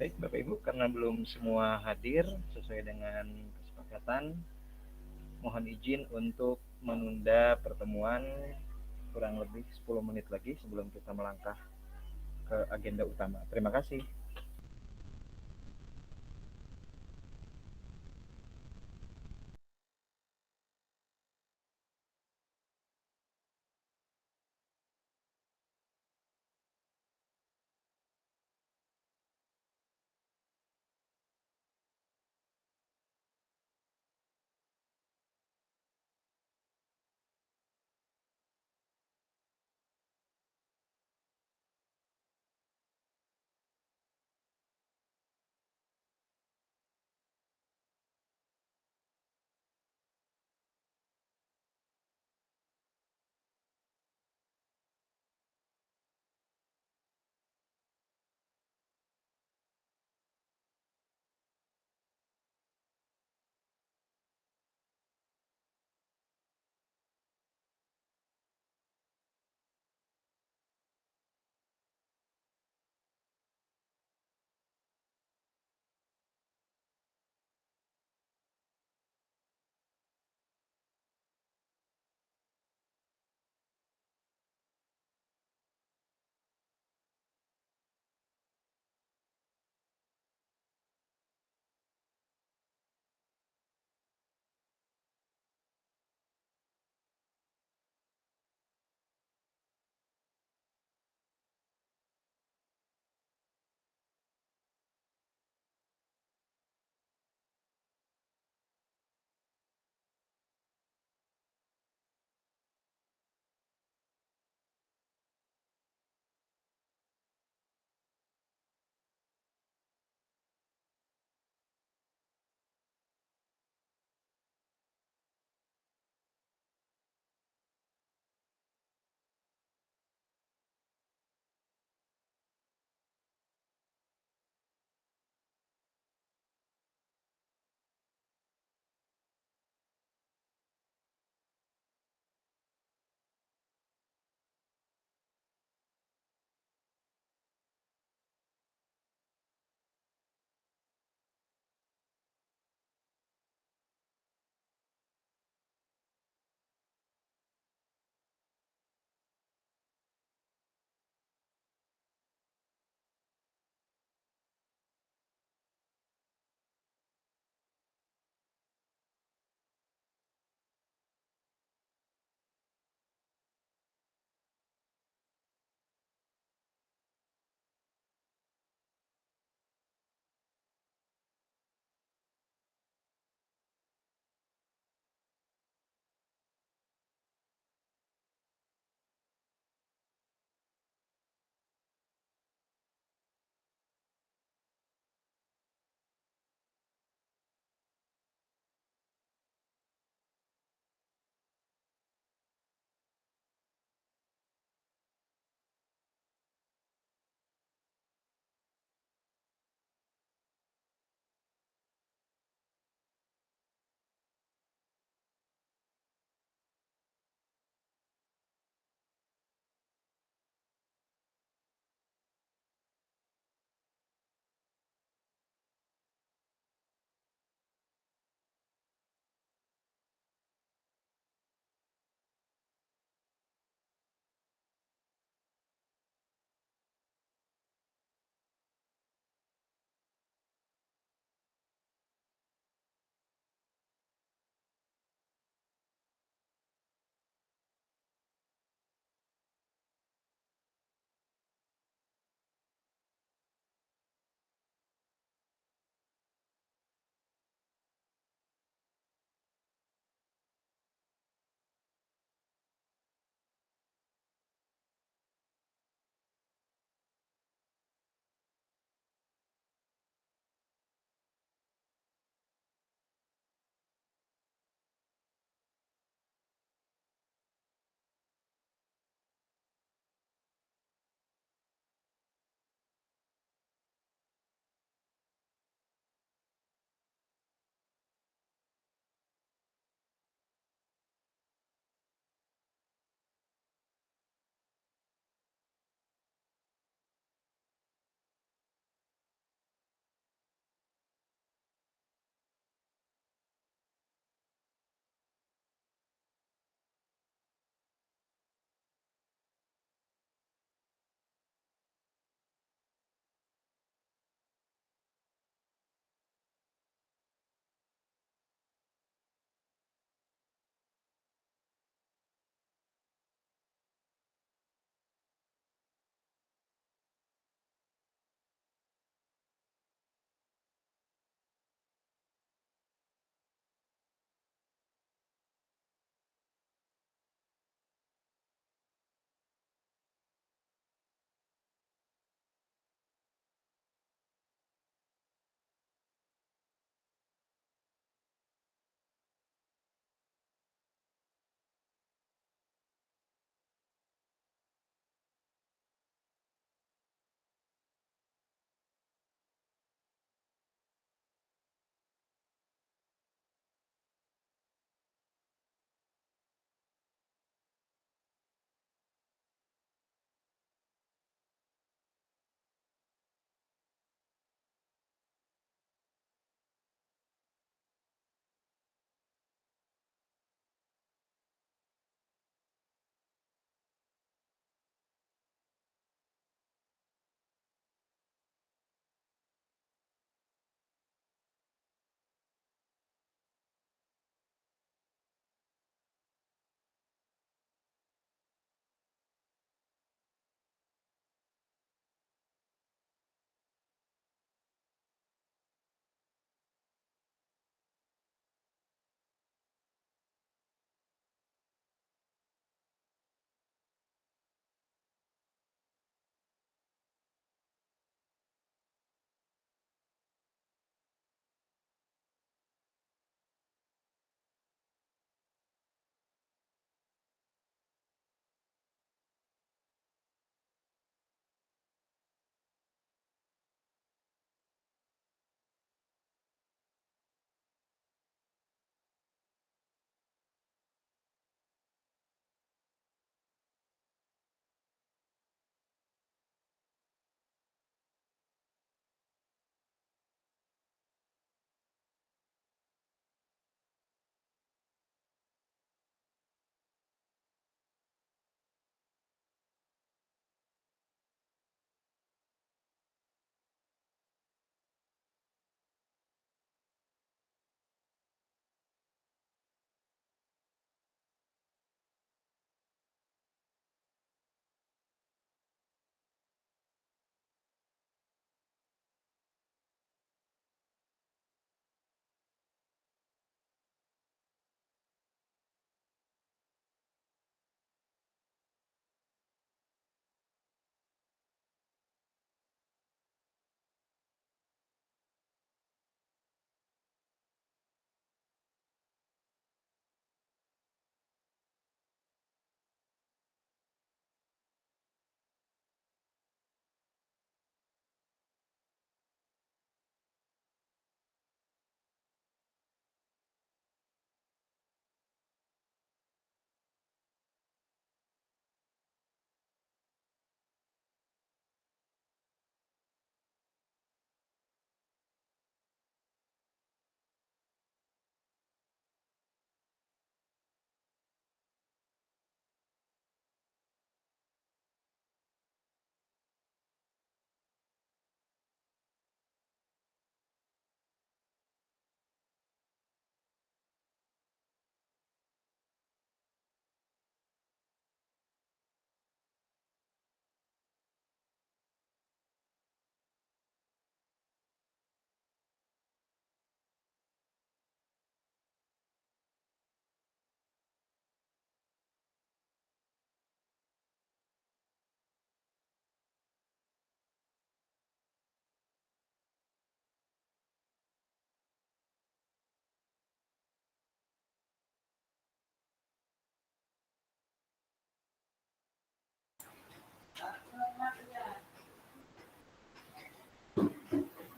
Baik, Bapak Ibu, karena belum semua hadir sesuai dengan kesepakatan, mohon izin untuk menunda pertemuan kurang lebih 10 menit lagi sebelum kita melangkah ke agenda utama. Terima kasih.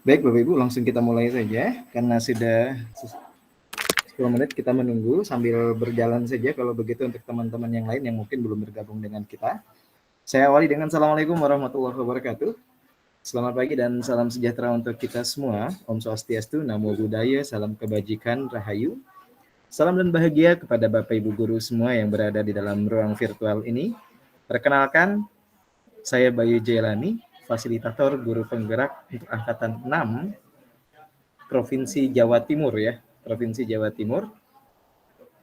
Baik Bapak Ibu, langsung kita mulai saja karena sudah 10 menit kita menunggu sambil berjalan saja kalau begitu untuk teman-teman yang lain yang mungkin belum bergabung dengan kita. Saya awali dengan Assalamualaikum warahmatullahi wabarakatuh. Selamat pagi dan salam sejahtera untuk kita semua. Om Swastiastu, Namo Buddhaya, salam kebajikan, rahayu. Salam dan bahagia kepada Bapak Ibu Guru semua yang berada di dalam ruang virtual ini. Perkenalkan, saya Bayu Jailani, fasilitator guru penggerak untuk angkatan 6 Provinsi Jawa Timur ya, Provinsi Jawa Timur.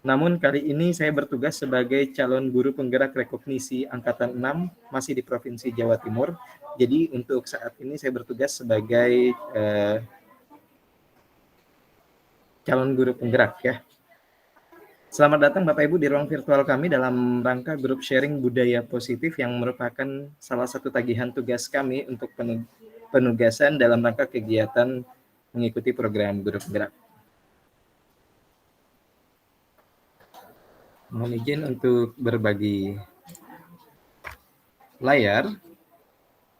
Namun kali ini saya bertugas sebagai calon guru penggerak rekognisi angkatan 6 masih di Provinsi Jawa Timur. Jadi untuk saat ini saya bertugas sebagai calon guru penggerak ya. Selamat datang Bapak Ibu di ruang virtual kami dalam rangka grup sharing budaya positif yang merupakan salah satu tagihan tugas kami untuk penugasan dalam rangka kegiatan mengikuti program guru penggerak. Mohon izin untuk berbagi layar.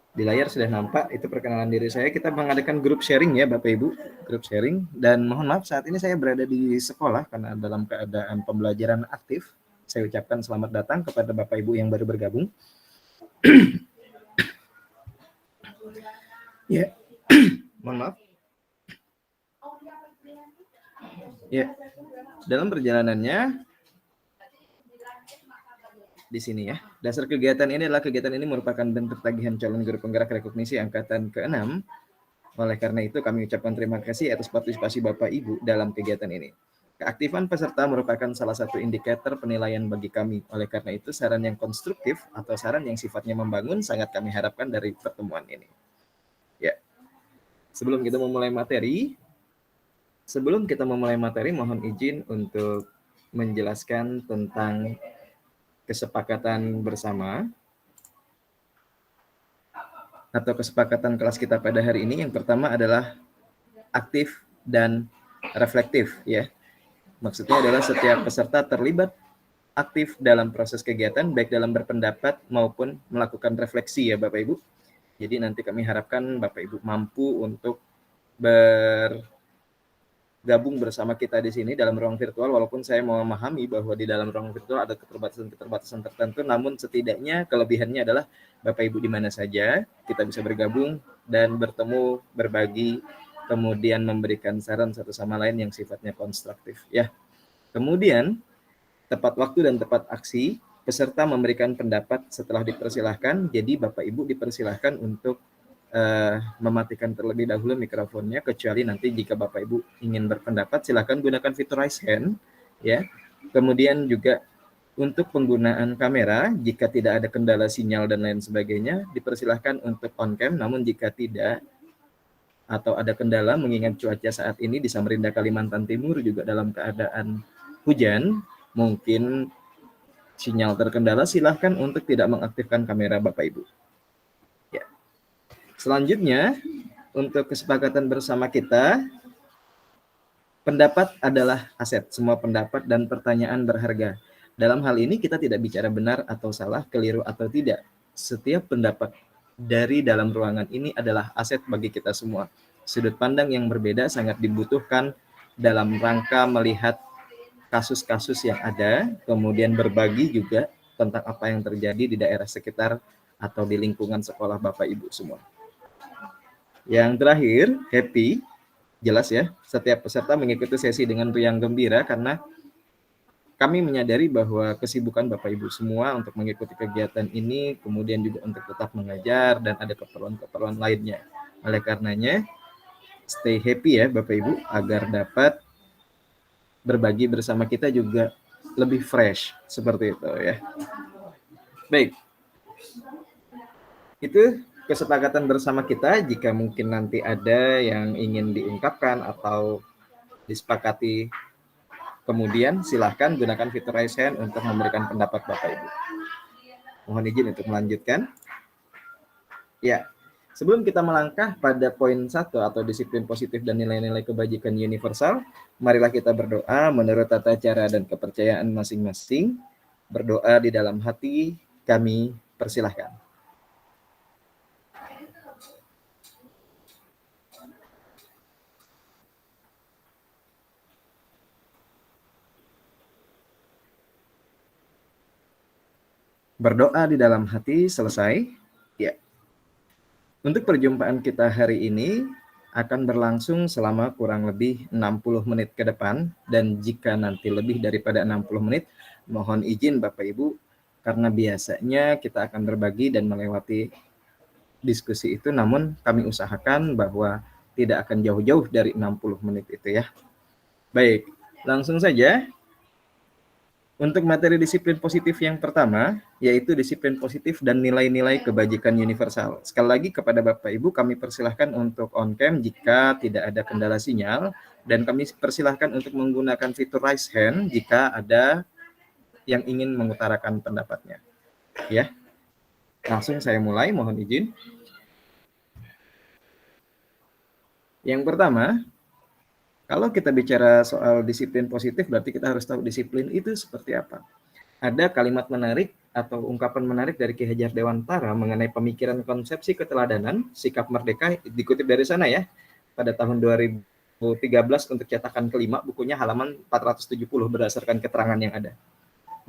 Di layar sudah nampak, itu perkenalan diri saya. Kita mengadakan grup sharing ya Bapak Ibu, grup sharing. Dan mohon maaf saat ini saya berada di sekolah karena dalam keadaan pembelajaran aktif. Saya ucapkan selamat datang kepada Bapak Ibu yang baru bergabung. Ya, mohon maaf. Ya, dalam perjalanannya di sini ya. Dasar kegiatan ini adalah kegiatan ini merupakan bentuk tagihan calon guru penggerak rekognisi angkatan ke-6. Oleh karena itu kami ucapkan terima kasih atas partisipasi Bapak Ibu dalam kegiatan ini. Keaktifan peserta merupakan salah satu indikator penilaian bagi kami. Oleh karena itu saran yang konstruktif atau saran yang sifatnya membangun sangat kami harapkan dari pertemuan ini. Ya. Sebelum kita memulai materi, mohon izin untuk menjelaskan tentang kesepakatan bersama atau kesepakatan kelas kita pada hari ini. Yang pertama adalah aktif dan reflektif ya. Maksudnya adalah setiap peserta terlibat aktif dalam proses kegiatan baik dalam berpendapat maupun melakukan refleksi ya Bapak Ibu. Jadi nanti kami harapkan Bapak Ibu mampu untuk bergabung bersama kita di sini dalam ruang virtual, walaupun saya memahami bahwa di dalam ruang virtual ada keterbatasan tertentu, namun setidaknya kelebihannya adalah Bapak Ibu di mana saja kita bisa bergabung dan bertemu, berbagi, kemudian memberikan saran satu sama lain yang sifatnya konstruktif ya. Kemudian tepat waktu dan tepat aksi, peserta memberikan pendapat setelah dipersilahkan. Jadi Bapak Ibu dipersilahkan untuk mematikan terlebih dahulu mikrofonnya, kecuali nanti jika Bapak Ibu ingin berpendapat silakan gunakan fitur raise hand ya. Kemudian juga untuk penggunaan kamera, jika tidak ada kendala sinyal dan lain sebagainya dipersilahkan untuk on cam, namun jika tidak atau ada kendala mengingat cuaca saat ini di Samarinda Kalimantan Timur juga dalam keadaan hujan, mungkin sinyal terkendala, silahkan untuk tidak mengaktifkan kamera Bapak Ibu. Ya. Selanjutnya, untuk kesepakatan bersama kita, pendapat adalah aset. Semua pendapat dan pertanyaan berharga. Dalam hal ini kita tidak bicara benar atau salah, keliru atau tidak. Setiap pendapat dari dalam ruangan ini adalah aset bagi kita semua. Sudut pandang yang berbeda sangat dibutuhkan dalam rangka melihat kasus-kasus yang ada, kemudian berbagi juga tentang apa yang terjadi di daerah sekitar atau di lingkungan sekolah Bapak Ibu semua. Yang terakhir, happy, jelas ya, setiap peserta mengikuti sesi dengan riang gembira karena kami menyadari bahwa kesibukan Bapak Ibu semua untuk mengikuti kegiatan ini, kemudian juga untuk tetap mengajar dan ada keperluan-keperluan lainnya. Oleh karenanya, stay happy ya Bapak Ibu, agar dapat berbagi bersama kita juga lebih fresh, seperti itu ya. Baik, itu kesepakatan bersama kita. Jika mungkin nanti ada yang ingin diungkapkan atau disepakati kemudian, silahkan gunakan fitur raise hand untuk memberikan pendapat Bapak Ibu. Mohon izin untuk melanjutkan. Ya, sebelum kita melangkah pada poin 1 atau disiplin positif dan nilai-nilai kebajikan universal, marilah kita berdoa menurut tata cara dan kepercayaan masing-masing. Berdoa di dalam hati, kami persilahkan. Berdoa di dalam hati selesai. Ya. Untuk perjumpaan kita hari ini akan berlangsung selama kurang lebih 60 menit ke depan, dan jika nanti lebih daripada 60 menit, mohon izin Bapak Ibu, karena biasanya kita akan berbagi dan melewati diskusi itu, namun kami usahakan bahwa tidak akan jauh-jauh dari 60 menit itu ya. Baik, langsung saja. Untuk materi disiplin positif yang pertama, yaitu disiplin positif dan nilai-nilai kebajikan universal. Sekali lagi kepada Bapak Ibu, kami persilahkan untuk on cam jika tidak ada kendala sinyal, dan kami persilahkan untuk menggunakan fitur raise hand jika ada yang ingin mengutarakan pendapatnya. Ya, langsung saya mulai, mohon izin. Yang pertama, kalau kita bicara soal disiplin positif, berarti kita harus tahu disiplin itu seperti apa. Ada kalimat menarik atau ungkapan menarik dari Ki Hajar Dewantara mengenai pemikiran konsepsi keteladanan, sikap merdeka, dikutip dari sana ya, pada tahun 2013 untuk cetakan kelima, bukunya halaman 470 berdasarkan keterangan yang ada.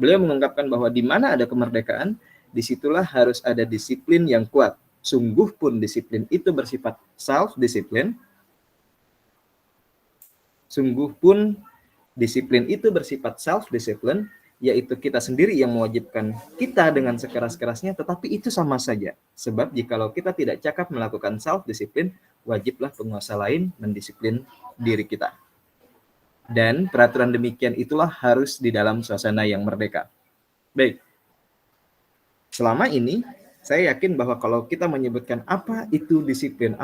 Beliau mengungkapkan bahwa di mana ada kemerdekaan, disitulah harus ada disiplin yang kuat. Sungguh pun disiplin itu bersifat self-disiplin, sungguh pun disiplin itu bersifat self-discipline, yaitu kita sendiri yang mewajibkan kita dengan sekeras-kerasnya, tetapi itu sama saja. Sebab jikalau kita tidak cakap melakukan self-discipline, wajiblah penguasa lain mendisiplin diri kita. Dan peraturan demikian itulah harus di dalam suasana yang merdeka. Baik, selama ini saya yakin bahwa kalau kita menyebutkan apa itu disiplin,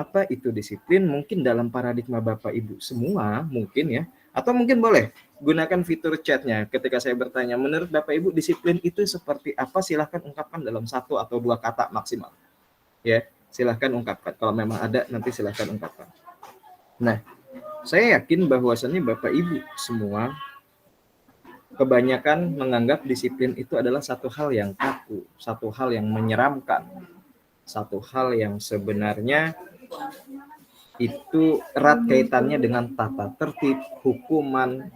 mungkin dalam paradigma Bapak Ibu semua mungkin ya, atau mungkin boleh gunakan fitur chatnya ketika saya bertanya, menurut Bapak Ibu disiplin itu seperti apa, silahkan ungkapkan dalam 1 atau 2 kata maksimal. Ya, silahkan ungkapkan. Kalau memang ada, nanti silahkan ungkapkan. Nah, saya yakin bahwasannya Bapak Ibu semua kebanyakan menganggap disiplin itu adalah satu hal yang kaku, satu hal yang menyeramkan, satu hal yang sebenarnya itu erat kaitannya dengan tata tertib, hukuman,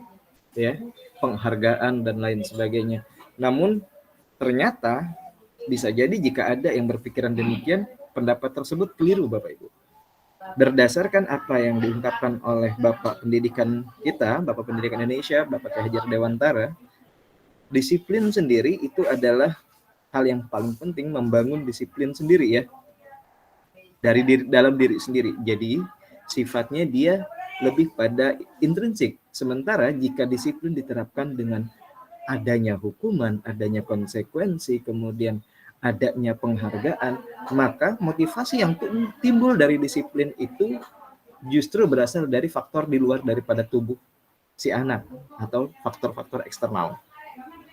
ya, penghargaan dan lain sebagainya. Namun ternyata bisa jadi jika ada yang berpikiran demikian, pendapat tersebut keliru Bapak Ibu. Berdasarkan apa yang diungkapkan oleh Bapak Pendidikan kita, Bapak Pendidikan Indonesia, Bapak Ki Hajar Dewantara, disiplin sendiri itu adalah hal yang paling penting, membangun disiplin sendiri ya, dari dalam diri sendiri. Jadi sifatnya dia lebih pada intrinsik. Sementara jika disiplin diterapkan dengan adanya hukuman, adanya konsekuensi, kemudian adanya penghargaan, maka motivasi yang timbul dari disiplin itu justru berasal dari faktor di luar daripada tubuh si anak atau faktor-faktor eksternal.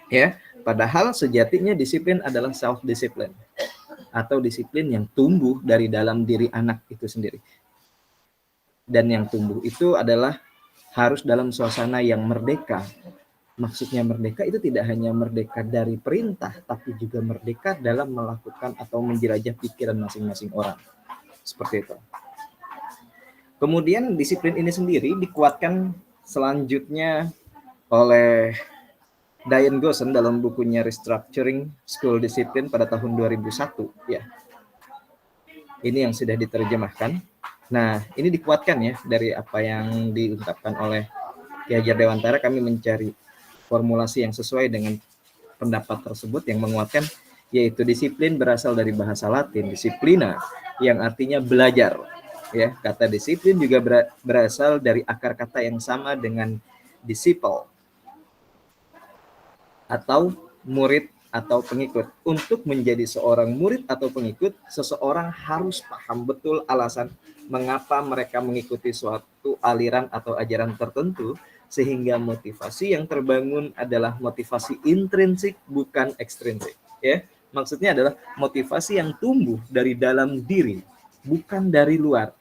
Ya, padahal sejatinya disiplin adalah self discipline atau disiplin yang tumbuh dari dalam diri anak itu sendiri. Dan yang tumbuh itu adalah harus dalam suasana yang merdeka. Maksudnya merdeka itu tidak hanya merdeka dari perintah, tapi juga merdeka dalam melakukan atau menjelajah pikiran masing-masing orang. Seperti itu. Kemudian disiplin ini sendiri dikuatkan selanjutnya oleh Diane Gosson dalam bukunya Restructuring School Discipline pada tahun 2001 ya. Ini yang sudah diterjemahkan. Nah, ini dikuatkan ya dari apa yang diungkapkan oleh Ki Hajar Dewantara. Kami mencari formulasi yang sesuai dengan pendapat tersebut yang menguatkan, yaitu disiplin berasal dari bahasa Latin disciplina yang artinya belajar. Ya, kata disiplin juga berasal dari akar kata yang sama dengan disciple atau murid atau pengikut. Untuk menjadi seorang murid atau pengikut, seseorang harus paham betul alasan mengapa mereka mengikuti suatu aliran atau ajaran tertentu, sehingga motivasi yang terbangun adalah motivasi intrinsik bukan ekstrinsik. Ya, maksudnya adalah motivasi yang tumbuh dari dalam diri, bukan dari luar.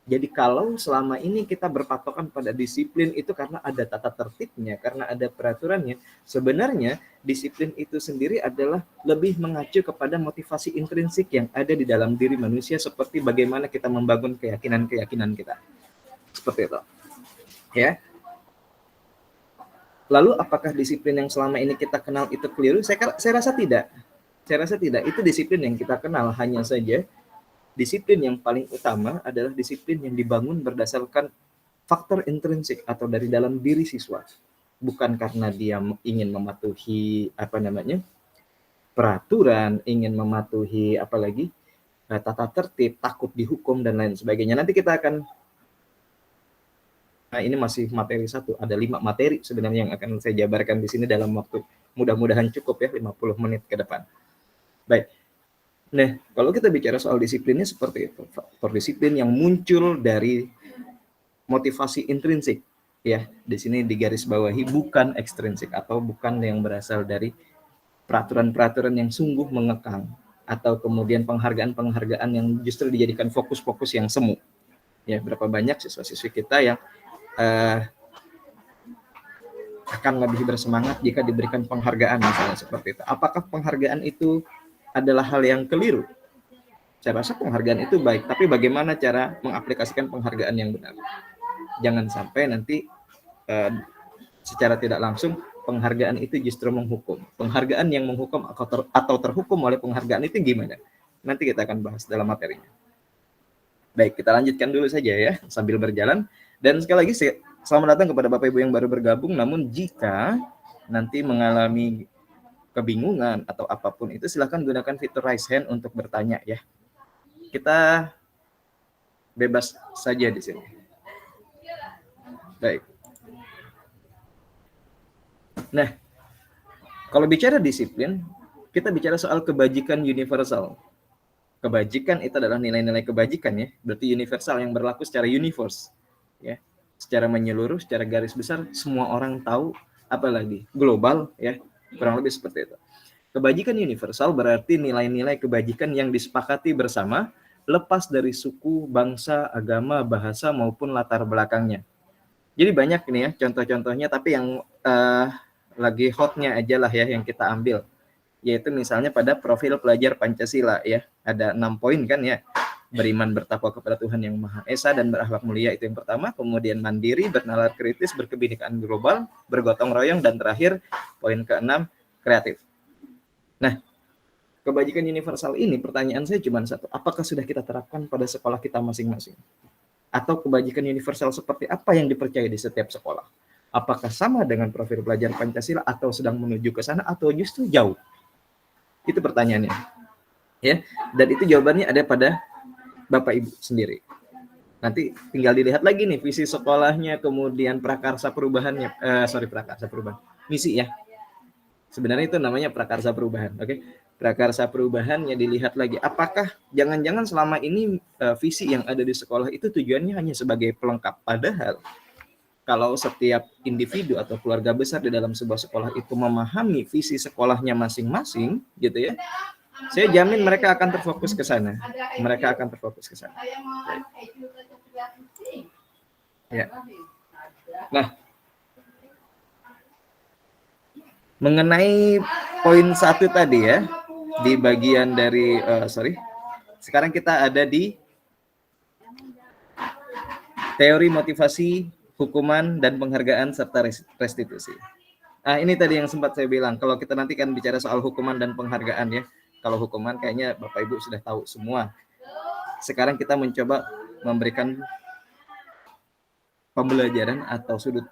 Jadi kalau selama ini kita berpatokan pada disiplin itu karena ada tata tertibnya, karena ada peraturannya, sebenarnya disiplin itu sendiri adalah lebih mengacu kepada motivasi intrinsik yang ada di dalam diri manusia, seperti bagaimana kita membangun keyakinan-keyakinan kita. Seperti itu. Ya. Lalu apakah disiplin yang selama ini kita kenal itu keliru? Saya rasa tidak. Saya rasa tidak. Itu disiplin yang kita kenal. Hanya saja disiplin yang paling utama adalah disiplin yang dibangun berdasarkan faktor intrinsik atau dari dalam diri siswa. Bukan karena dia ingin mematuhi peraturan, ingin mematuhi apalagi tata tertib, takut dihukum dan lain sebagainya. Nanti kita akan ini masih materi 1, ada 5 materi sebenarnya yang akan saya jabarkan di sini dalam waktu mudah-mudahan cukup ya 50 menit ke depan. Baik. Nah, kalau kita bicara soal disiplinnya seperti itu. Faktor disiplin yang muncul dari motivasi intrinsik ya. Di sini digarisbawahi bukan ekstrinsik atau bukan yang berasal dari peraturan-peraturan yang sungguh mengekang atau kemudian penghargaan-penghargaan yang justru dijadikan fokus-fokus yang semu. Ya, berapa banyak siswa-siswi kita yang akan lebih bersemangat jika diberikan penghargaan misalnya seperti itu. Apakah penghargaan itu adalah hal yang keliru? Saya rasa penghargaan itu baik, tapi bagaimana cara mengaplikasikan penghargaan yang benar? Jangan sampai nanti secara tidak langsung penghargaan itu justru menghukum. Penghargaan yang menghukum atau terhukum oleh penghargaan itu gimana? Nanti kita akan bahas dalam materinya. Baik, kita lanjutkan dulu saja ya sambil berjalan. Dan sekali lagi selamat datang kepada Bapak Ibu yang baru bergabung. Namun jika nanti mengalami kebingungan atau apapun itu, silakan gunakan fitur raise hand untuk bertanya ya. Kita bebas saja di sini. Baik. Nah, kalau bicara disiplin, kita bicara soal kebajikan universal. Kebajikan itu adalah nilai-nilai kebajikan ya, berarti universal yang berlaku secara universe. Ya, secara menyeluruh, secara garis besar, semua orang tahu, apalagi global, ya, kurang lebih seperti itu. Kebajikan universal berarti nilai-nilai kebajikan yang disepakati bersama, lepas dari suku, bangsa, agama, bahasa, maupun latar belakangnya. Jadi banyak nih ya contoh-contohnya, tapi yang lagi hotnya aja lah ya yang kita ambil. Yaitu misalnya pada profil pelajar Pancasila ya, ada 6 poin kan ya. Beriman bertakwa kepada Tuhan Yang Maha Esa dan berakhlak mulia, itu yang pertama. Kemudian mandiri, bernalar kritis, berkebinekaan global, bergotong royong, dan terakhir poin ke-6 kreatif. Nah, kebajikan universal ini pertanyaan saya cuma satu, apakah sudah kita terapkan pada sekolah kita masing-masing? Atau kebajikan universal seperti apa yang dipercaya di setiap sekolah? Apakah sama dengan profil pelajar Pancasila atau sedang menuju ke sana atau justru jauh? Itu pertanyaannya. Ya, dan itu jawabannya ada pada Bapak Ibu sendiri. Nanti tinggal dilihat lagi nih visi sekolahnya, kemudian prakarsa perubahannya, prakarsa perubahan, misi ya. Sebenarnya itu namanya prakarsa perubahan, oke? Prakarsa perubahannya dilihat lagi. Apakah jangan-jangan selama ini visi yang ada di sekolah itu tujuannya hanya sebagai pelengkap? Padahal kalau setiap individu atau keluarga besar di dalam sebuah sekolah itu memahami visi sekolahnya masing-masing, gitu ya, saya jamin mereka akan terfokus ke sana. Mereka akan terfokus ke sana. Ya. Nah, mengenai poin 1 tadi ya, di bagian dari sekarang kita ada di teori motivasi, hukuman, dan penghargaan serta restitusi. Nah, ini tadi yang sempat saya bilang, kalau kita nanti kan bicara soal hukuman dan penghargaan ya. Kalau hukuman kayaknya Bapak Ibu sudah tahu semua. Sekarang kita mencoba memberikan pembelajaran atau sudut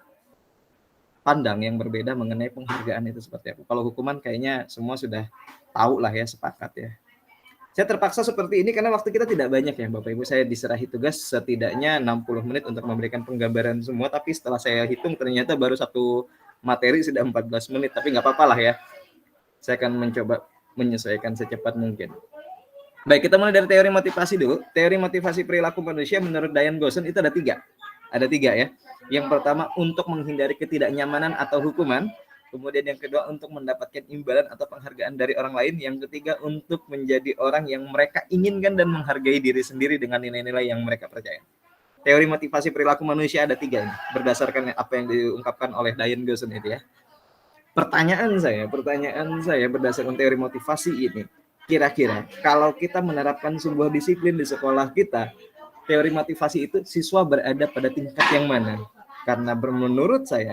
pandang yang berbeda mengenai penghargaan itu seperti apa. Kalau hukuman kayaknya semua sudah tahu lah ya, sepakat ya. Saya terpaksa seperti ini karena waktu kita tidak banyak ya Bapak Ibu. Saya diserahi tugas setidaknya 60 menit untuk memberikan penggambaran semua, tapi setelah saya hitung ternyata baru satu materi sudah 14 menit, tapi nggak apa-apa lah ya. Saya akan mencoba menyesuaikan secepat mungkin. Baik, kita mulai dari teori motivasi dulu. Teori motivasi perilaku manusia menurut Diane Gosson itu ada 3. Ada 3 ya. Yang pertama untuk menghindari ketidaknyamanan atau hukuman. Kemudian yang kedua untuk mendapatkan imbalan atau penghargaan dari orang lain. Yang ketiga untuk menjadi orang yang mereka inginkan dan menghargai diri sendiri dengan nilai-nilai yang mereka percaya. Teori motivasi perilaku manusia ada 3 ini, berdasarkan apa yang diungkapkan oleh Diane Gosson itu ya. Pertanyaan saya berdasarkan teori motivasi ini, kira-kira kalau kita menerapkan sebuah disiplin di sekolah kita, teori motivasi itu siswa berada pada tingkat yang mana? Karena menurut saya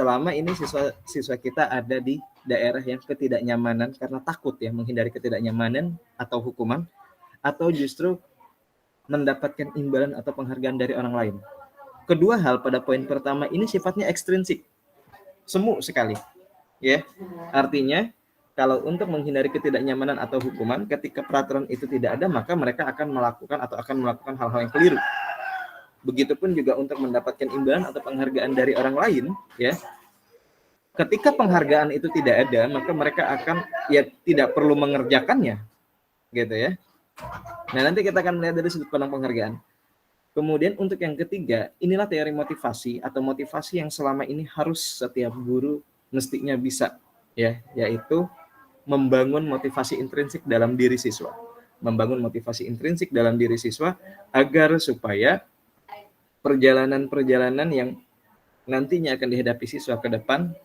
selama ini siswa kita ada di daerah yang ketidaknyamanan karena takut ya, menghindari ketidaknyamanan atau hukuman, atau justru mendapatkan imbalan atau penghargaan dari orang lain. Kedua hal pada poin pertama ini sifatnya ekstrinsik, semu sekali ya. Artinya kalau untuk menghindari ketidaknyamanan atau hukuman, ketika peraturan itu tidak ada, maka mereka akan melakukan hal-hal yang keliru. Begitupun juga untuk mendapatkan imbalan atau penghargaan dari orang lain ya. Ketika penghargaan itu tidak ada, maka mereka akan ya tidak perlu mengerjakannya gitu ya. Nah, nanti kita akan melihat dari sudut pandang penghargaan. Kemudian untuk yang ketiga, inilah teori motivasi atau motivasi yang selama ini harus setiap guru mestinya bisa ya, yaitu membangun motivasi intrinsik dalam diri siswa. Membangun motivasi intrinsik dalam diri siswa agar supaya perjalanan-perjalanan yang nantinya akan dihadapi siswa ke depan,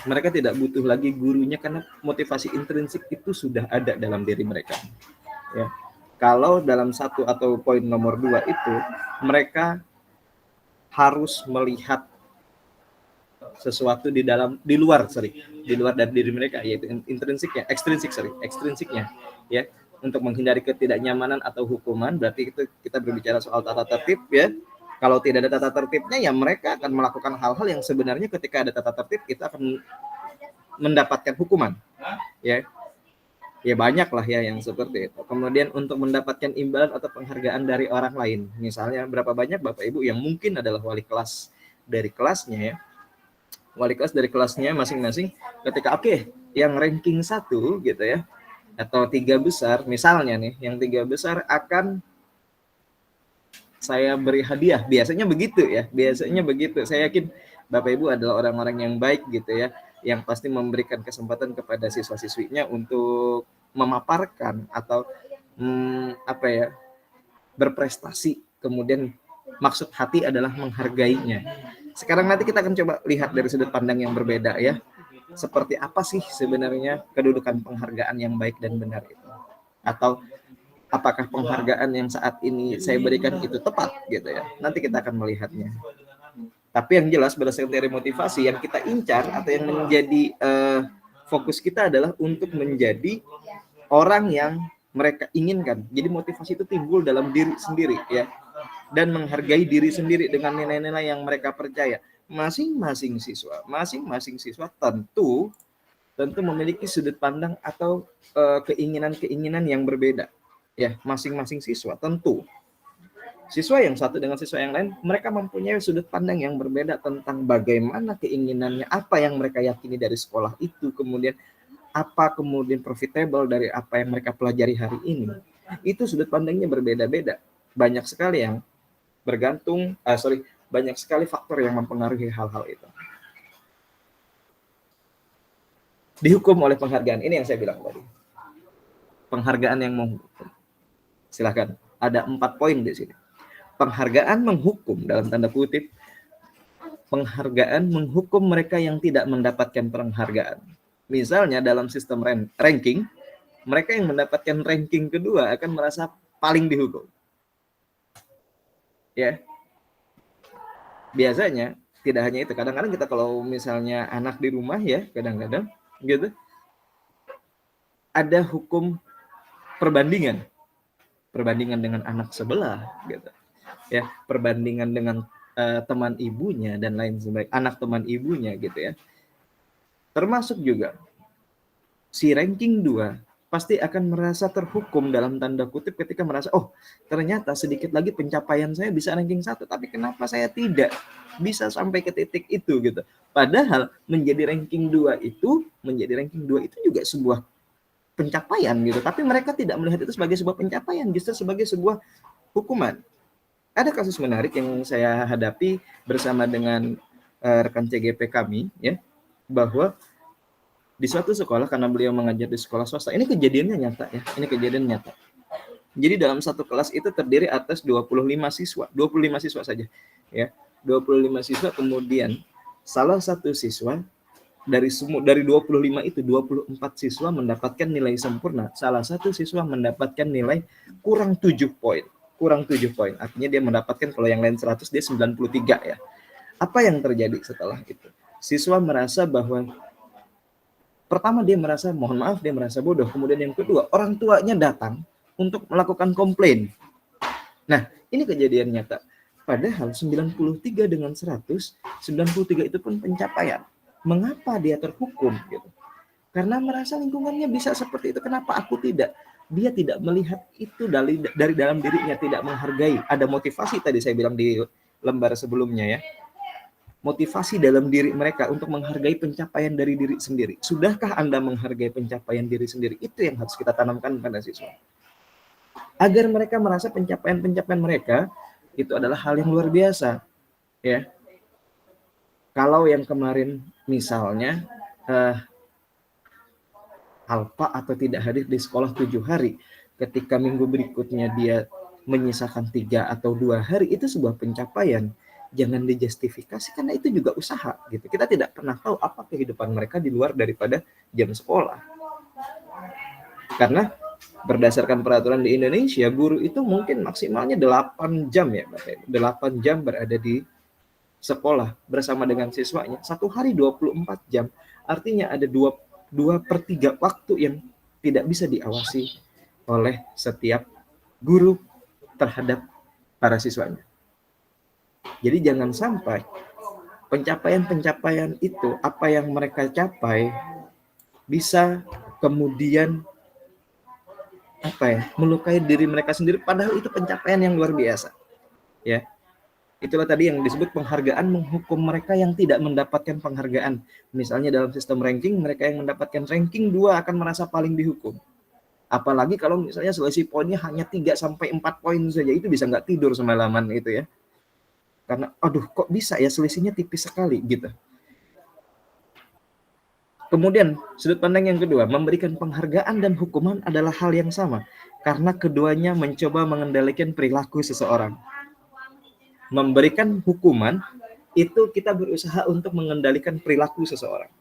mereka tidak butuh lagi gurunya karena motivasi intrinsik itu sudah ada dalam diri mereka. Ya. Kalau dalam 1 atau poin nomor 2 itu mereka harus melihat sesuatu di luar dari diri mereka, yaitu ekstrinsiknya ya, untuk menghindari ketidaknyamanan atau hukuman. Berarti itu kita berbicara soal tata tertib ya. Kalau tidak ada tata tertibnya ya mereka akan melakukan hal-hal yang sebenarnya ketika ada tata tertib itu akan mendapatkan hukuman ya. Ya banyak lah ya yang seperti itu. Kemudian untuk mendapatkan imbalan atau penghargaan dari orang lain, misalnya berapa banyak Bapak Ibu yang mungkin adalah wali kelas dari kelasnya ya, wali kelas dari kelasnya masing-masing, ketika yang ranking 1 gitu ya, atau 3 besar misalnya nih, yang 3 besar akan saya beri hadiah, biasanya begitu. Saya yakin Bapak Ibu adalah orang-orang yang baik gitu ya, yang pasti memberikan kesempatan kepada siswa-siswinya untuk memaparkan atau berprestasi, kemudian maksud hati adalah menghargainya. Sekarang nanti kita akan coba lihat dari sudut pandang yang berbeda ya, seperti apa sih sebenarnya kedudukan penghargaan yang baik dan benar itu, atau apakah penghargaan yang saat ini saya berikan itu tepat gitu ya. Nanti kita akan melihatnya. Tapi yang jelas berdasarkan teori motivasi yang kita incar atau yang menjadi fokus kita adalah untuk menjadi orang yang mereka inginkan. Jadi motivasi itu timbul dalam diri sendiri ya, dan menghargai diri sendiri dengan nilai-nilai yang mereka percaya. Masing-masing siswa tentu memiliki sudut pandang atau keinginan-keinginan yang berbeda ya. Masing-masing siswa tentu, siswa yang satu dengan siswa yang lain, mereka mempunyai sudut pandang yang berbeda tentang bagaimana keinginannya, apa yang mereka yakini dari sekolah itu, kemudian apa kemudian profitable dari apa yang mereka pelajari hari ini. Itu sudut pandangnya berbeda-beda. Banyak sekali yang banyak sekali faktor yang mempengaruhi hal-hal itu. Dihukum oleh penghargaan, ini yang saya bilang tadi. Penghargaan yang menghukum. Silakan, ada 4 poin di sini. Penghargaan menghukum dalam tanda kutip, penghargaan menghukum mereka yang tidak mendapatkan penghargaan. Misalnya dalam sistem ranking, mereka yang mendapatkan ranking kedua akan merasa paling dihukum. Ya. Biasanya tidak hanya itu, kadang-kadang kita kalau misalnya anak di rumah ya, kadang-kadang gitu, ada hukum perbandingan dengan anak sebelah gitu. Ya, perbandingan dengan teman ibunya dan lain sebagainya, anak teman ibunya gitu ya. Termasuk juga si ranking 2 pasti akan merasa terhukum dalam tanda kutip ketika merasa ternyata sedikit lagi pencapaian saya bisa ranking 1, tapi kenapa saya tidak bisa sampai ke titik itu gitu. Padahal menjadi ranking 2 itu juga sebuah pencapaian gitu, tapi mereka tidak melihat itu sebagai sebuah pencapaian, justru sebagai sebuah hukuman. Ada kasus menarik yang saya hadapi bersama dengan rekan CGP kami ya, bahwa di suatu sekolah, karena beliau mengajar di sekolah swasta, ini kejadian nyata. Jadi dalam satu kelas itu terdiri atas 25 siswa saja ya. 25 siswa, kemudian salah satu siswa dari 25 itu 24 siswa mendapatkan nilai sempurna, salah satu siswa mendapatkan nilai kurang 7 poin. Artinya dia mendapatkan, kalau yang lain 100 dia 93 ya. Apa yang terjadi setelah itu? Siswa merasa bahwa pertama dia merasa, mohon maaf, dia merasa bodoh. Kemudian yang kedua, orang tuanya datang untuk melakukan komplain. Nah, ini kejadian nyata. Padahal 93 dengan 100, 93 itu pun pencapaian. Mengapa dia terhukum? Gitu. Karena merasa lingkungannya bisa seperti itu. Kenapa aku tidak? Dia tidak melihat itu dari dalam dirinya, tidak menghargai. Ada motivasi tadi saya bilang di lembar sebelumnya ya. Motivasi dalam diri mereka untuk menghargai pencapaian dari diri sendiri. Sudahkah Anda menghargai pencapaian diri sendiri? Itu yang harus kita tanamkan pada siswa. Agar mereka merasa pencapaian-pencapaian mereka itu adalah hal yang luar biasa. Ya. Kalau yang kemarin misalnya alpa atau tidak hadir di sekolah 7 hari, ketika minggu berikutnya dia menyisakan 3 atau 2 hari, itu sebuah pencapaian. Jangan dijustifikasi karena itu juga usaha gitu. Kita tidak pernah tahu apa kehidupan mereka di luar daripada jam sekolah. Karena berdasarkan peraturan di Indonesia, guru itu mungkin maksimalnya 8 jam ya, 8 jam berada di sekolah bersama dengan siswanya. Satu hari 24 jam. Artinya ada 2/3 waktu yang tidak bisa diawasi oleh setiap guru terhadap para siswanya. Jadi jangan sampai pencapaian-pencapaian itu, apa yang mereka capai, bisa kemudian melukai diri mereka sendiri, padahal itu pencapaian yang luar biasa. Ya. Itulah tadi yang disebut penghargaan menghukum mereka yang tidak mendapatkan penghargaan. Misalnya dalam sistem ranking, mereka yang mendapatkan ranking 2 akan merasa paling dihukum. Apalagi kalau misalnya selisih poinnya hanya 3-4 poin saja, itu bisa nggak tidur semalaman itu ya. Karena aduh kok bisa ya selisihnya tipis sekali gitu. Kemudian sudut pandang yang kedua, memberikan penghargaan dan hukuman adalah hal yang sama. Karena keduanya mencoba mengendalikan perilaku seseorang. Memberikan hukuman itu kita berusaha untuk mengendalikan perilaku seseorang.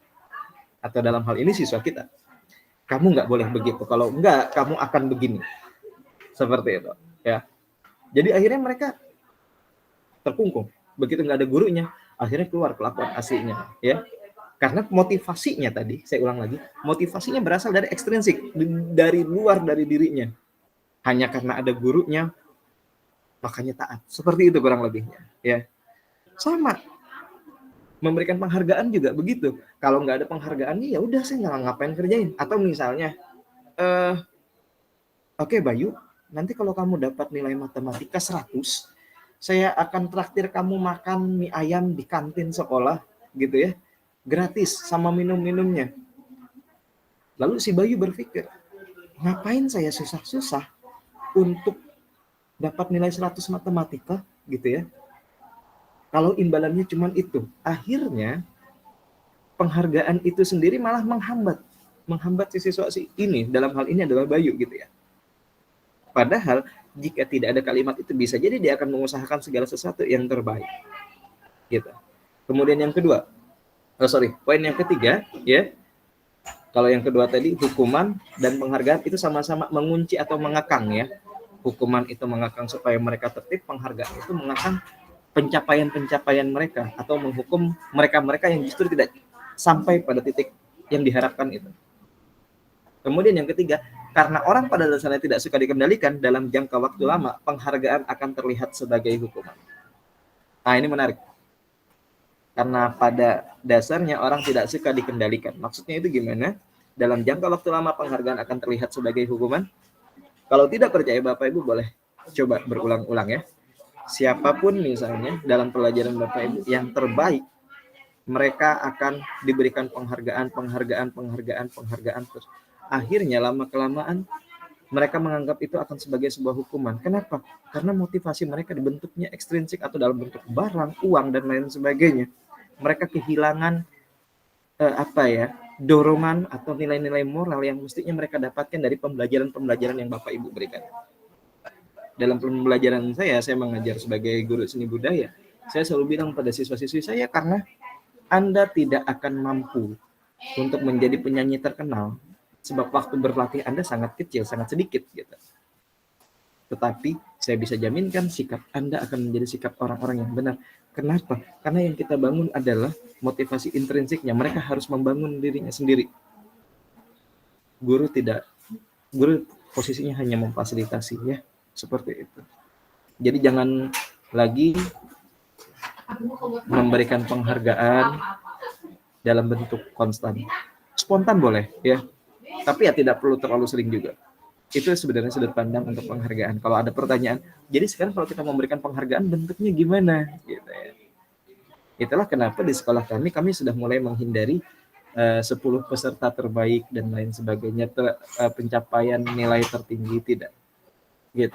Atau dalam hal ini siswa kita. Kamu nggak boleh begitu. Kalau enggak, kamu akan begini. Seperti itu. Ya. Jadi akhirnya mereka terkungkung. Begitu nggak ada gurunya, akhirnya keluar kelakuan aslinya. Ya. Karena motivasinya tadi, saya ulang lagi, motivasinya berasal dari ekstrinsik, dari luar dari dirinya. Hanya karena ada gurunya, makanya taat. Seperti itu kurang lebihnya. Ya. Sama. Memberikan penghargaan juga begitu. Kalau nggak ada penghargaan, ya udah saya nggak ngapain kerjain. Atau misalnya, oke Bayu, nanti kalau kamu dapat nilai matematika 100, saya akan traktir kamu makan mie ayam di kantin sekolah, gitu ya. Gratis sama minum-minumnya. Lalu si Bayu berpikir, ngapain saya susah-susah untuk dapat nilai 100 matematika, gitu ya. Kalau imbalannya cuma itu, akhirnya penghargaan itu sendiri malah menghambat si siswa ini, dalam hal ini adalah Bayu gitu ya. Padahal jika tidak ada kalimat itu, bisa jadi dia akan mengusahakan segala sesuatu yang terbaik. Gitu. Kemudian yang kedua, poin yang ketiga ya. Kalau yang kedua tadi hukuman dan penghargaan itu sama-sama mengunci atau mengekang ya. Hukuman itu mengekang supaya mereka tertib, penghargaan itu mengekang pencapaian-pencapaian mereka atau menghukum mereka-mereka yang justru tidak sampai pada titik yang diharapkan itu. Kemudian yang ketiga, karena orang pada dasarnya tidak suka dikendalikan, dalam jangka waktu lama penghargaan akan terlihat sebagai hukuman. Nah, ini menarik. Karena pada dasarnya orang tidak suka dikendalikan. Maksudnya itu gimana? Dalam jangka waktu lama penghargaan akan terlihat sebagai hukuman. Kalau tidak percaya Bapak Ibu boleh coba berulang-ulang ya. Siapapun misalnya dalam pelajaran Bapak Ibu yang terbaik, mereka akan diberikan penghargaan terus. Akhirnya lama-kelamaan mereka menganggap itu akan sebagai sebuah hukuman. Kenapa? Karena motivasi mereka dibentuknya ekstrinsik atau dalam bentuk barang, uang, dan lain sebagainya. Mereka kehilangan dorongan atau nilai-nilai moral yang mestinya mereka dapatkan dari pembelajaran yang Bapak Ibu berikan. Dalam pembelajaran saya mengajar sebagai guru seni budaya. Saya selalu bilang pada siswa-siswi saya, karena Anda tidak akan mampu untuk menjadi penyanyi terkenal, sebab waktu berlatih Anda sangat kecil, sangat sedikit gitu. Tetapi saya bisa jaminkan sikap Anda akan menjadi sikap orang-orang yang benar Kenapa? Karena yang kita bangun adalah motivasi intrinsiknya. Mereka harus membangun dirinya sendiri. Guru posisinya hanya memfasilitasi, ya, seperti itu. Jadi jangan lagi memberikan penghargaan dalam bentuk konstan. Spontan boleh, ya, tapi ya tidak perlu terlalu sering juga. Itu sebenarnya sudut pandang untuk penghargaan. Kalau ada pertanyaan, jadi sekarang kalau kita memberikan penghargaan bentuknya gimana? Gitu ya. Itulah kenapa di sekolah kami sudah mulai menghindari 10 peserta terbaik dan lain sebagainya, pencapaian nilai tertinggi, tidak. Gitu.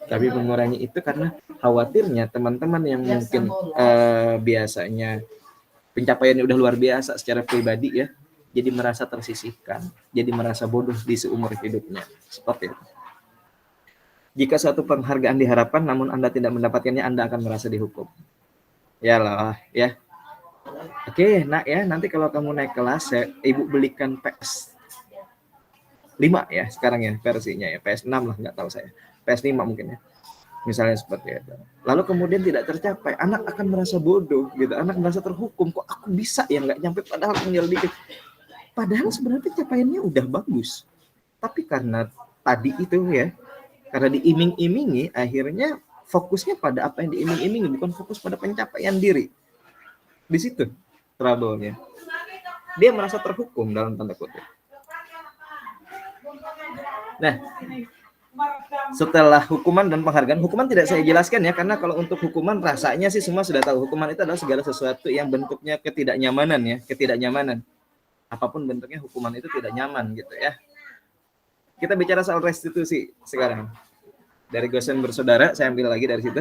Kami mengurangi itu karena khawatirnya teman-teman yang mungkin biasanya pencapaiannya udah luar biasa secara pribadi, ya, jadi merasa tersisihkan, jadi merasa bodoh di seumur hidupnya. Seperti itu. Jika suatu penghargaan diharapkan namun Anda tidak mendapatkannya, Anda akan merasa dihukum. Ya lah, ya. Oke, nak, ya, nanti kalau kamu naik kelas, ibu belikan PS 5 ya sekarang, ya, versinya, ya, PS 6 lah, nggak tahu saya, PS 5 mungkin, ya, misalnya seperti itu. Lalu kemudian tidak tercapai, anak akan merasa bodoh gitu, anak merasa terhukum, kok aku bisa ya nggak nyampe, padahal tinggal dikit. Padahal sebenarnya capaiannya udah bagus, tapi karena tadi itu, ya, karena diiming-imingi, akhirnya fokusnya pada apa yang diiming-imingi, bukan fokus pada pencapaian diri. Di situ trouble-nya. Dia merasa terhukum dalam tanda kutip. Nah, setelah hukuman dan penghargaan, hukuman tidak saya jelaskan, ya, karena kalau untuk hukuman rasanya sih semua sudah tahu. Hukuman itu adalah segala sesuatu yang bentuknya ketidaknyamanan, ya, ketidaknyamanan. Apapun bentuknya, hukuman itu tidak nyaman gitu, ya. Kita bicara soal restitusi sekarang. Dari Gosen Bersaudara, saya ambil lagi dari situ.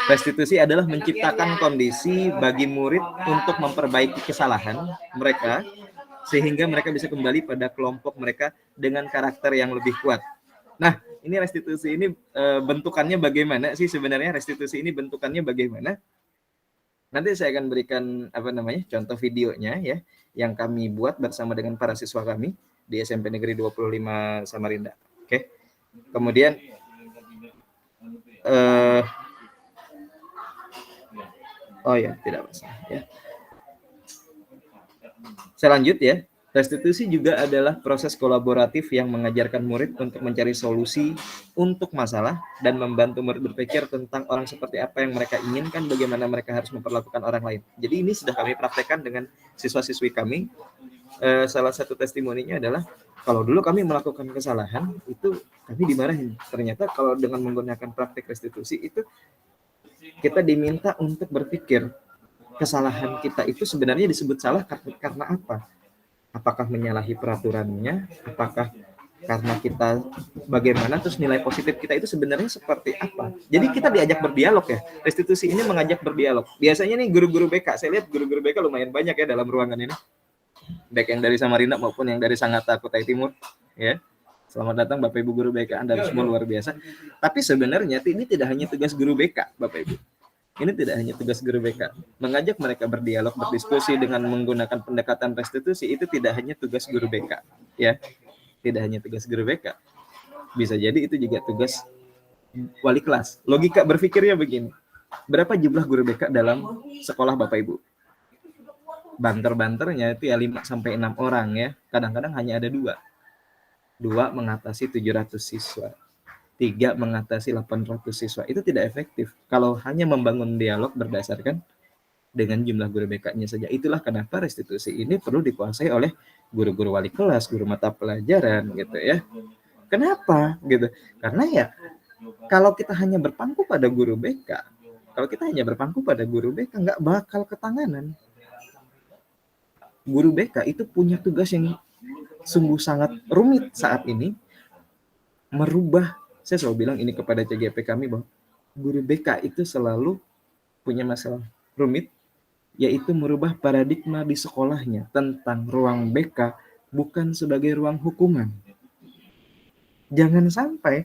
Restitusi adalah menciptakan kondisi bagi murid untuk memperbaiki kesalahan mereka, sehingga mereka bisa kembali pada kelompok mereka dengan karakter yang lebih kuat. Nah, ini restitusi ini bentukannya bagaimana sih sebenarnya? Restitusi ini bentukannya bagaimana? Nanti saya akan berikan contoh videonya, ya, yang kami buat bersama dengan para siswa kami di SMP Negeri 25 Samarinda. Oke. Kemudian tidak masalah, ya. Saya lanjut, ya. Restitusi juga adalah proses kolaboratif yang mengajarkan murid untuk mencari solusi untuk masalah dan membantu murid berpikir tentang orang seperti apa yang mereka inginkan, bagaimana mereka harus memperlakukan orang lain. Jadi ini sudah kami praktekkan dengan siswa-siswi kami. Salah satu testimoninya adalah, kalau dulu kami melakukan kesalahan, itu kami dimarahin. Ternyata kalau dengan menggunakan praktek restitusi itu, kita diminta untuk berpikir, kesalahan kita itu sebenarnya disebut salah karena apa? Apakah menyalahi peraturannya? Apakah karena kita bagaimana? Terus nilai positif kita itu sebenarnya seperti apa? Jadi kita diajak berdialog, ya. Restitusi ini mengajak berdialog. Biasanya nih guru-guru BK, saya lihat guru-guru BK lumayan banyak, ya, dalam ruangan ini. Baik yang dari Samarinda maupun yang dari Sangatta, Kutai Timur, ya. Selamat datang Bapak Ibu guru BK, Anda semua luar biasa. Tapi sebenarnya ini tidak hanya tugas guru BK, Bapak Ibu. Ini tidak hanya tugas guru BK. Mengajak mereka berdialog, berdiskusi dengan menggunakan pendekatan restitusi itu tidak hanya tugas guru BK, ya. Tidak hanya tugas guru BK. Bisa jadi itu juga tugas wali kelas. Logika berpikirnya begini. Berapa jumlah guru BK dalam sekolah Bapak Ibu? Banter-banternya itu ya 5 sampai 6 orang, ya. Kadang-kadang hanya ada 2. 2 mengatasi 700 siswa. 3 mengatasi 800 siswa. Itu tidak efektif kalau hanya membangun dialog berdasarkan dengan jumlah guru BK-nya saja. Itulah kenapa restitusi ini perlu dikuasai oleh guru-guru wali kelas, guru mata pelajaran, gitu, ya. Kenapa? Gitu. Karena ya kalau kita hanya berpangku pada guru BK, nggak bakal ketanganan. Guru BK itu punya tugas yang sungguh sangat rumit saat ini, merubah. Saya selalu bilang ini kepada CGP kami, bahwa guru BK itu selalu punya masalah rumit, yaitu merubah paradigma di sekolahnya tentang ruang BK bukan sebagai ruang hukuman. Jangan sampai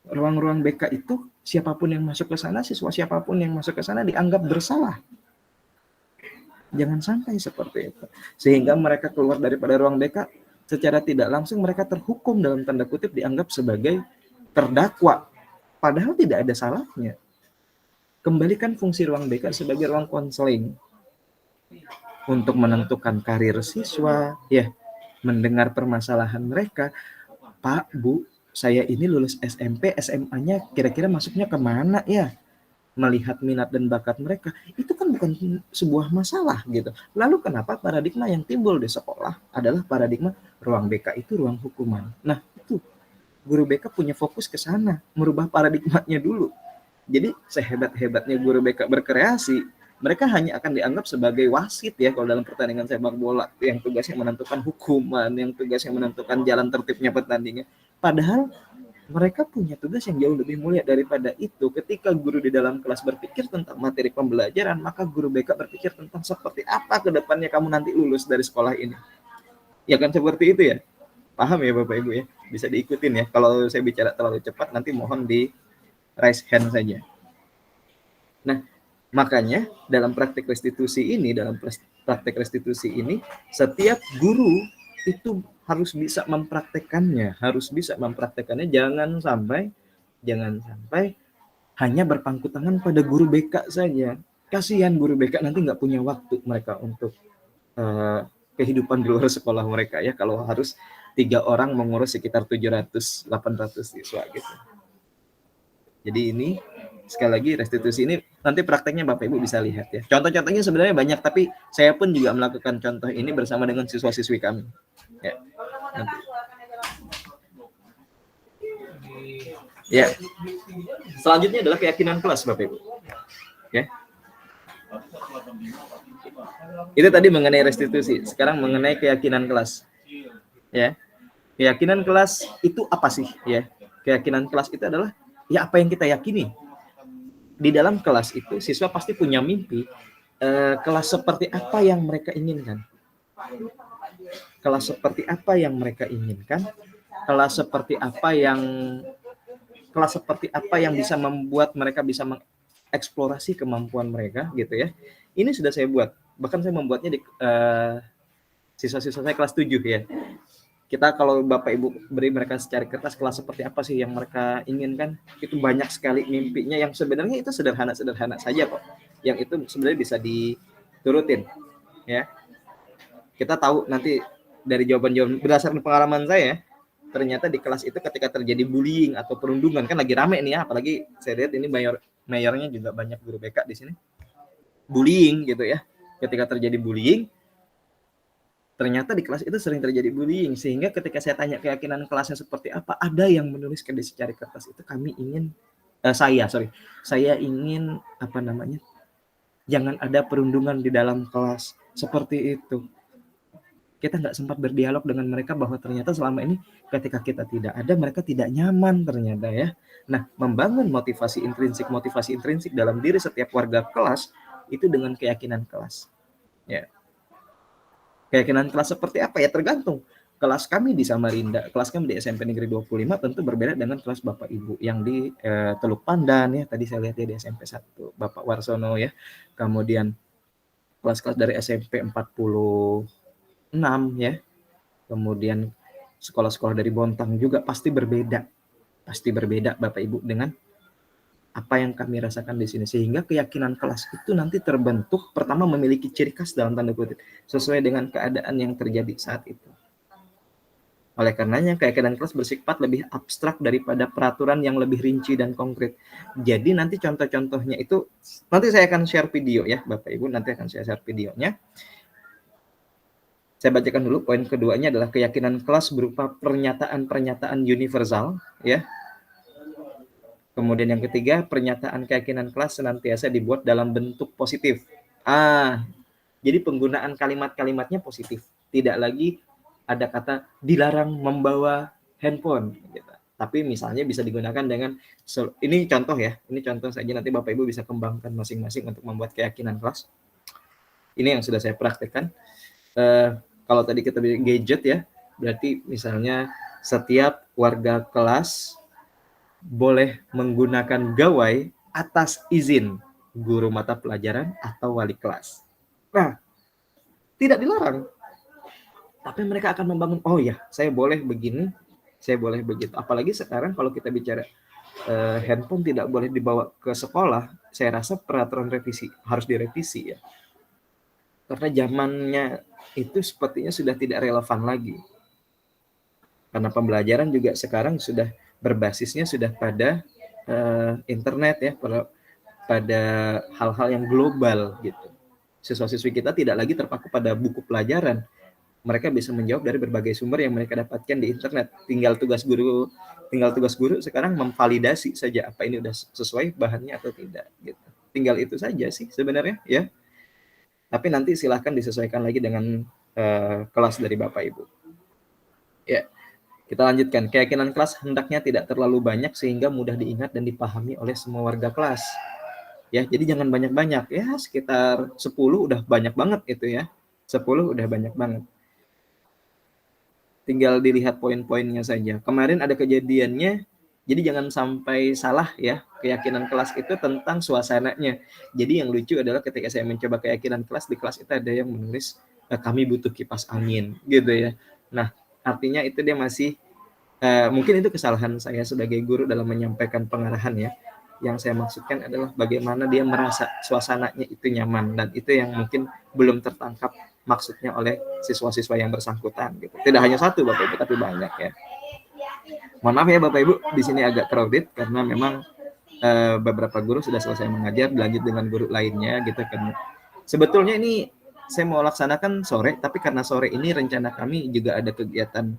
ruang-ruang BK itu siapapun yang masuk ke sana, siswa siapapun yang masuk ke sana dianggap bersalah. Jangan sampai seperti itu. Sehingga mereka keluar daripada ruang BK, secara tidak langsung mereka terhukum dalam tanda kutip, dianggap sebagai terdakwa, padahal tidak ada salahnya. Kembalikan fungsi ruang BK sebagai ruang konseling untuk menentukan karir siswa, ya, mendengar permasalahan mereka. Pak, Bu, saya ini lulus SMP, SMA-nya kira-kira masuknya kemana ya? Melihat minat dan bakat mereka, itu kan bukan sebuah masalah gitu. Lalu kenapa paradigma yang timbul di sekolah adalah paradigma ruang BK itu ruang hukuman. Nah, itu guru BK punya fokus ke sana, merubah paradigmanya dulu. Jadi sehebat-hebatnya guru BK berkreasi, mereka hanya akan dianggap sebagai wasit ya kalau dalam pertandingan sepak bola yang tugasnya menentukan hukuman, yang tugasnya menentukan jalan tertibnya pertandingan. Padahal mereka punya tugas yang jauh lebih mulia daripada itu. Ketika guru di dalam kelas berpikir tentang materi pembelajaran, maka guru BK berpikir tentang seperti apa ke depannya kamu nanti lulus dari sekolah ini. Ya kan seperti itu ya. Paham ya Bapak Ibu ya? Bisa diikutin ya. Kalau saya bicara terlalu cepat nanti mohon di raise hand saja. Nah, makanya dalam praktik restitusi ini, setiap guru itu harus bisa mempraktekannya, jangan sampai hanya berpangku tangan pada guru BK saja. Kasihan guru BK nanti nggak punya waktu mereka untuk kehidupan di luar sekolah mereka ya, kalau harus 3 orang mengurus sekitar 700-800 siswa gitu. Jadi ini sekali lagi restitusi ini nanti prakteknya Bapak Ibu bisa lihat ya. Contoh-contohnya sebenarnya banyak, tapi saya pun juga melakukan contoh ini bersama dengan siswa-siswi kami. Ya. Nanti. Ya. Selanjutnya adalah keyakinan kelas Bapak Ibu. Ya. Itu tadi mengenai restitusi. Sekarang mengenai keyakinan kelas. Ya. Keyakinan kelas itu apa sih ya? Keyakinan kelas itu adalah ya apa yang kita yakini. Di dalam kelas itu siswa pasti punya mimpi, kelas seperti apa yang mereka inginkan. Kelas seperti apa yang mereka inginkan, kelas seperti apa yang bisa membuat mereka bisa mengeksplorasi kemampuan mereka gitu ya. Ini sudah saya buat, bahkan saya membuatnya di siswa-siswa saya kelas 7 ya. Kita kalau Bapak Ibu beri mereka secari kertas kelas seperti apa sih yang mereka inginkan, itu banyak sekali mimpinya yang sebenarnya itu sederhana-sederhana saja kok. Yang itu sebenarnya bisa diturutin ya. Kita tahu nanti dari jawaban-jawaban berdasarkan pengalaman saya, ternyata di kelas itu ketika terjadi bullying atau perundungan, kan lagi rame nih ya, apalagi saya lihat ini mayornya juga banyak guru BK di sini. Bullying gitu ya. Ketika terjadi bullying, ternyata di kelas itu sering terjadi bullying, sehingga ketika saya tanya keyakinan kelasnya seperti apa, ada yang menuliskan di secari kertas itu saya ingin jangan ada perundungan di dalam kelas seperti itu. Kita nggak sempat berdialog dengan mereka bahwa ternyata selama ini ketika kita tidak ada, mereka tidak nyaman ternyata ya. Nah, membangun motivasi intrinsik dalam diri setiap warga kelas itu dengan keyakinan kelas. Ya. Keyakinan kelas seperti apa ya tergantung. Kelas kami di Samarinda, kelas kami di SMP Negeri 25 tentu berbeda dengan kelas Bapak Ibu yang di Teluk Pandan ya. Tadi saya lihat ya di SMP 1 Bapak Warsono ya. Kemudian kelas-kelas dari SMP 46 ya. Kemudian sekolah-sekolah dari Bontang juga pasti berbeda. Pasti berbeda Bapak Ibu dengan apa yang kami rasakan di sini, sehingga keyakinan kelas itu nanti terbentuk pertama memiliki ciri khas dalam tanda kutip sesuai dengan keadaan yang terjadi saat itu. Oleh karenanya keyakinan kelas bersifat lebih abstrak daripada peraturan yang lebih rinci dan konkret. Jadi nanti contoh-contohnya itu nanti saya akan share video ya Bapak Ibu, nanti akan saya share videonya. Saya bacakan dulu poin keduanya adalah keyakinan kelas berupa pernyataan-pernyataan universal ya. Kemudian yang ketiga, pernyataan keyakinan kelas senantiasa dibuat dalam bentuk positif. Jadi penggunaan kalimat-kalimatnya positif. Tidak lagi ada kata dilarang membawa handphone. Gitu. Tapi misalnya bisa digunakan dengan, ini contoh ya, ini contoh saja, nanti Bapak Ibu bisa kembangkan masing-masing untuk membuat keyakinan kelas. Ini yang sudah saya praktekkan. Kalau tadi kita bilang gadget ya, berarti misalnya setiap warga kelas boleh menggunakan gawai atas izin guru mata pelajaran atau wali kelas. Nah, tidak dilarang. Tapi mereka akan membangun, oh ya, saya boleh begini, saya boleh begitu. Apalagi sekarang kalau kita bicara handphone tidak boleh dibawa ke sekolah, saya rasa peraturan revisi harus direvisi ya. Karena zamannya itu sepertinya sudah tidak relevan lagi. Karena pembelajaran juga sekarang sudah berbasisnya sudah pada internet ya, pada hal-hal yang global gitu. Siswa-siswi kita tidak lagi terpaku pada buku pelajaran. Mereka bisa menjawab dari berbagai sumber yang mereka dapatkan di internet. Tinggal tugas guru sekarang memvalidasi saja apa ini udah sesuai bahannya atau tidak gitu. Tinggal itu saja sih sebenarnya ya. Tapi nanti silahkan disesuaikan lagi dengan kelas dari Bapak Ibu. Ya, kita lanjutkan. Keyakinan kelas hendaknya tidak terlalu banyak sehingga mudah diingat dan dipahami oleh semua warga kelas. Ya, jadi jangan banyak-banyak. Ya, sekitar 10 udah banyak banget itu ya. 10 udah banyak banget. Tinggal dilihat poin-poinnya saja. Kemarin ada kejadiannya, jadi jangan sampai salah ya, keyakinan kelas itu tentang suasananya. Jadi yang lucu adalah ketika saya mencoba keyakinan kelas, di kelas itu ada yang menulis, kami butuh kipas angin, gitu ya. Nah, artinya itu dia masih, mungkin itu kesalahan saya sebagai guru dalam menyampaikan pengarahan ya. Yang saya maksudkan adalah bagaimana dia merasa suasananya itu nyaman, dan itu yang mungkin belum tertangkap maksudnya oleh siswa-siswa yang bersangkutan gitu. Tidak hanya satu Bapak Ibu, tapi banyak ya. Mohon maaf ya Bapak Ibu, di sini agak crowded karena memang beberapa guru sudah selesai mengajar, lanjut dengan guru lainnya gitu kan. Sebetulnya ini saya mau laksanakan sore, tapi karena sore ini rencana kami juga ada kegiatan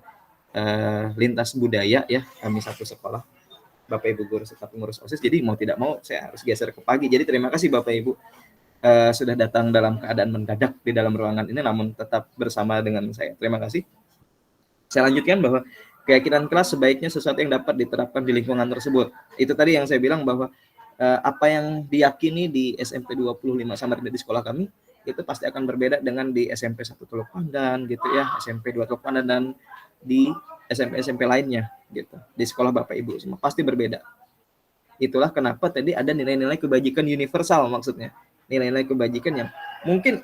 lintas budaya ya, kami satu sekolah. Bapak Ibu guru serta pengurus OSIS, jadi mau tidak mau saya harus geser ke pagi. Jadi terima kasih Bapak Ibu sudah datang dalam keadaan mendadak di dalam ruangan ini, namun tetap bersama dengan saya. Terima kasih. Saya lanjutkan bahwa keyakinan kelas sebaiknya sesuatu yang dapat diterapkan di lingkungan tersebut. Itu tadi yang saya bilang bahwa apa yang diyakini di SMP 25 Samarinda di sekolah kami, itu pasti akan berbeda dengan di SMP 1 Teluk Pandan gitu ya, SMP 2 Teluk Pandan, dan di SMP lainnya gitu. Di sekolah Bapak Ibu semua pasti berbeda. Itulah kenapa tadi ada nilai-nilai kebajikan universal, maksudnya nilai-nilai kebajikan yang mungkin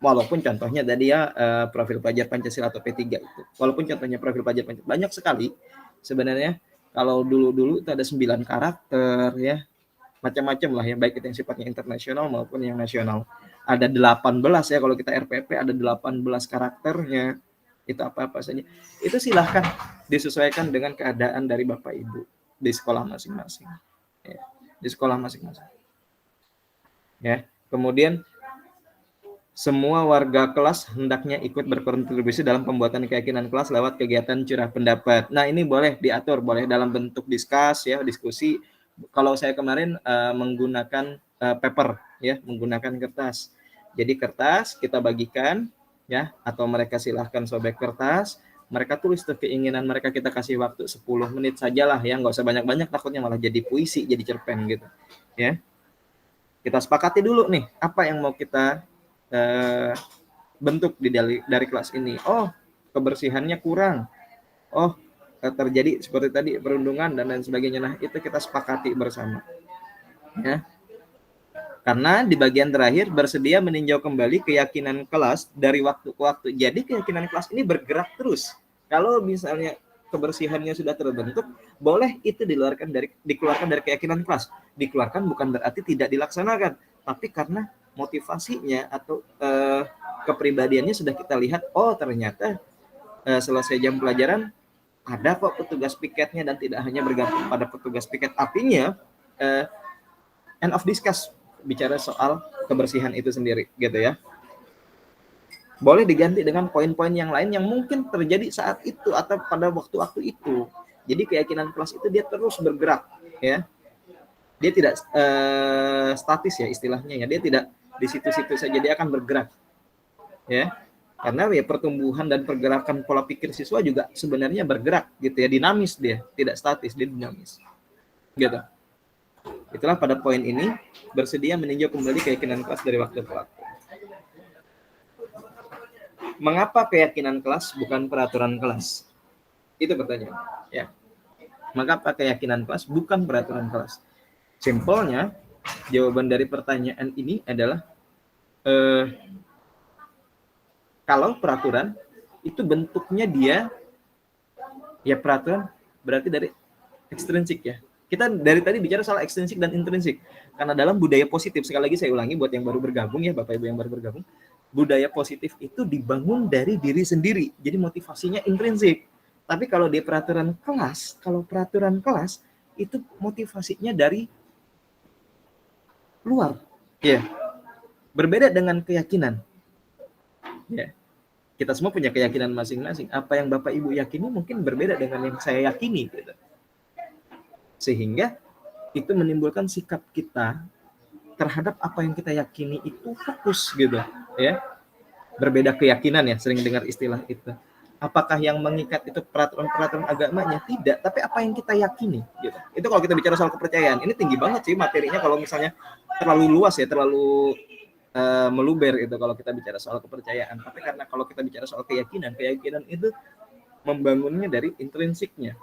walaupun contohnya tadi ya profil pelajar Pancasila atau P3 itu, walaupun contohnya profil pelajar Pancasila banyak sekali sebenarnya. Kalau dulu itu ada 9 karakter ya, macam-macam lah ya, baik itu yang sifatnya internasional maupun yang nasional. Ada 18 ya, kalau kita RPP ada 18 karakternya. Itu apa-apa saja. Itu silahkan disesuaikan dengan keadaan dari Bapak Ibu di sekolah masing-masing. Ya, di sekolah masing-masing. Ya, kemudian semua warga kelas hendaknya ikut berkontribusi dalam pembuatan keyakinan kelas lewat kegiatan curah pendapat. Nah, ini boleh diatur, boleh dalam bentuk diskusi. Kalau saya kemarin menggunakan paper ya, menggunakan kertas. Jadi kertas kita bagikan ya, atau mereka silahkan sobek kertas, mereka tulis tuh keinginan mereka, kita kasih waktu 10 menit sajalah ya, nggak usah banyak-banyak, takutnya malah jadi puisi, jadi cerpen gitu ya. Kita sepakati dulu nih, apa yang mau kita bentuk dari kelas ini. Oh, kebersihannya kurang. Oh, terjadi seperti tadi perundungan dan lain sebagainya. Nah, itu kita sepakati bersama. Ya. Karena di bagian terakhir bersedia meninjau kembali keyakinan kelas dari waktu ke waktu. Jadi keyakinan kelas ini bergerak terus. Kalau misalnya kebersihannya sudah terbentuk, boleh itu dikeluarkan dari keyakinan kelas. Dikeluarkan bukan berarti tidak dilaksanakan, tapi karena motivasinya atau kepribadiannya sudah kita lihat, oh ternyata selesai jam pelajaran ada kok petugas piketnya, dan tidak hanya bergantung pada petugas piket. Artinya end of discuss, bicara soal kebersihan itu sendiri gitu ya. Boleh diganti dengan poin-poin yang lain yang mungkin terjadi saat itu atau pada waktu-waktu itu. Jadi keyakinan kelas itu dia terus bergerak ya. Dia tidak statis ya istilahnya ya. Dia tidak di situ-situ saja, dia akan bergerak ya, karena ya pertumbuhan dan pergerakan pola pikir siswa juga sebenarnya bergerak gitu ya, dinamis, dia tidak statis, dia dinamis gitu. Itulah pada poin ini, bersedia meninjau kembali keyakinan kelas dari waktu ke waktu. Mengapa keyakinan kelas bukan peraturan kelas? Itu pertanyaan ya. Mengapa keyakinan kelas bukan peraturan kelas? Simpelnya jawaban dari pertanyaan ini adalah kalau peraturan itu bentuknya dia ya peraturan berarti dari ekstrinsik ya, Kita dari tadi bicara soal ekstrinsik dan intrinsik. Karena dalam budaya positif, sekali lagi saya ulangi buat yang baru bergabung ya, Bapak Ibu yang baru bergabung, budaya positif itu dibangun dari diri sendiri. Jadi motivasinya intrinsik. Tapi kalau di peraturan kelas, itu motivasinya dari luar. Ya. Berbeda dengan keyakinan. Ya. Kita semua punya keyakinan masing-masing. Apa yang Bapak Ibu yakini mungkin berbeda dengan yang saya yakini gitu. Sehingga itu menimbulkan sikap kita terhadap apa yang kita yakini itu fokus gitu ya. Berbeda keyakinan ya, sering dengar istilah itu. Apakah yang mengikat itu peraturan-peraturan agamanya? Tidak, tapi apa yang kita yakini gitu. Itu kalau kita bicara soal kepercayaan. Ini tinggi banget sih materinya kalau misalnya terlalu luas ya, terlalu meluber itu kalau kita bicara soal kepercayaan. Tapi karena kalau kita bicara soal keyakinan itu membangunnya dari intrinsiknya.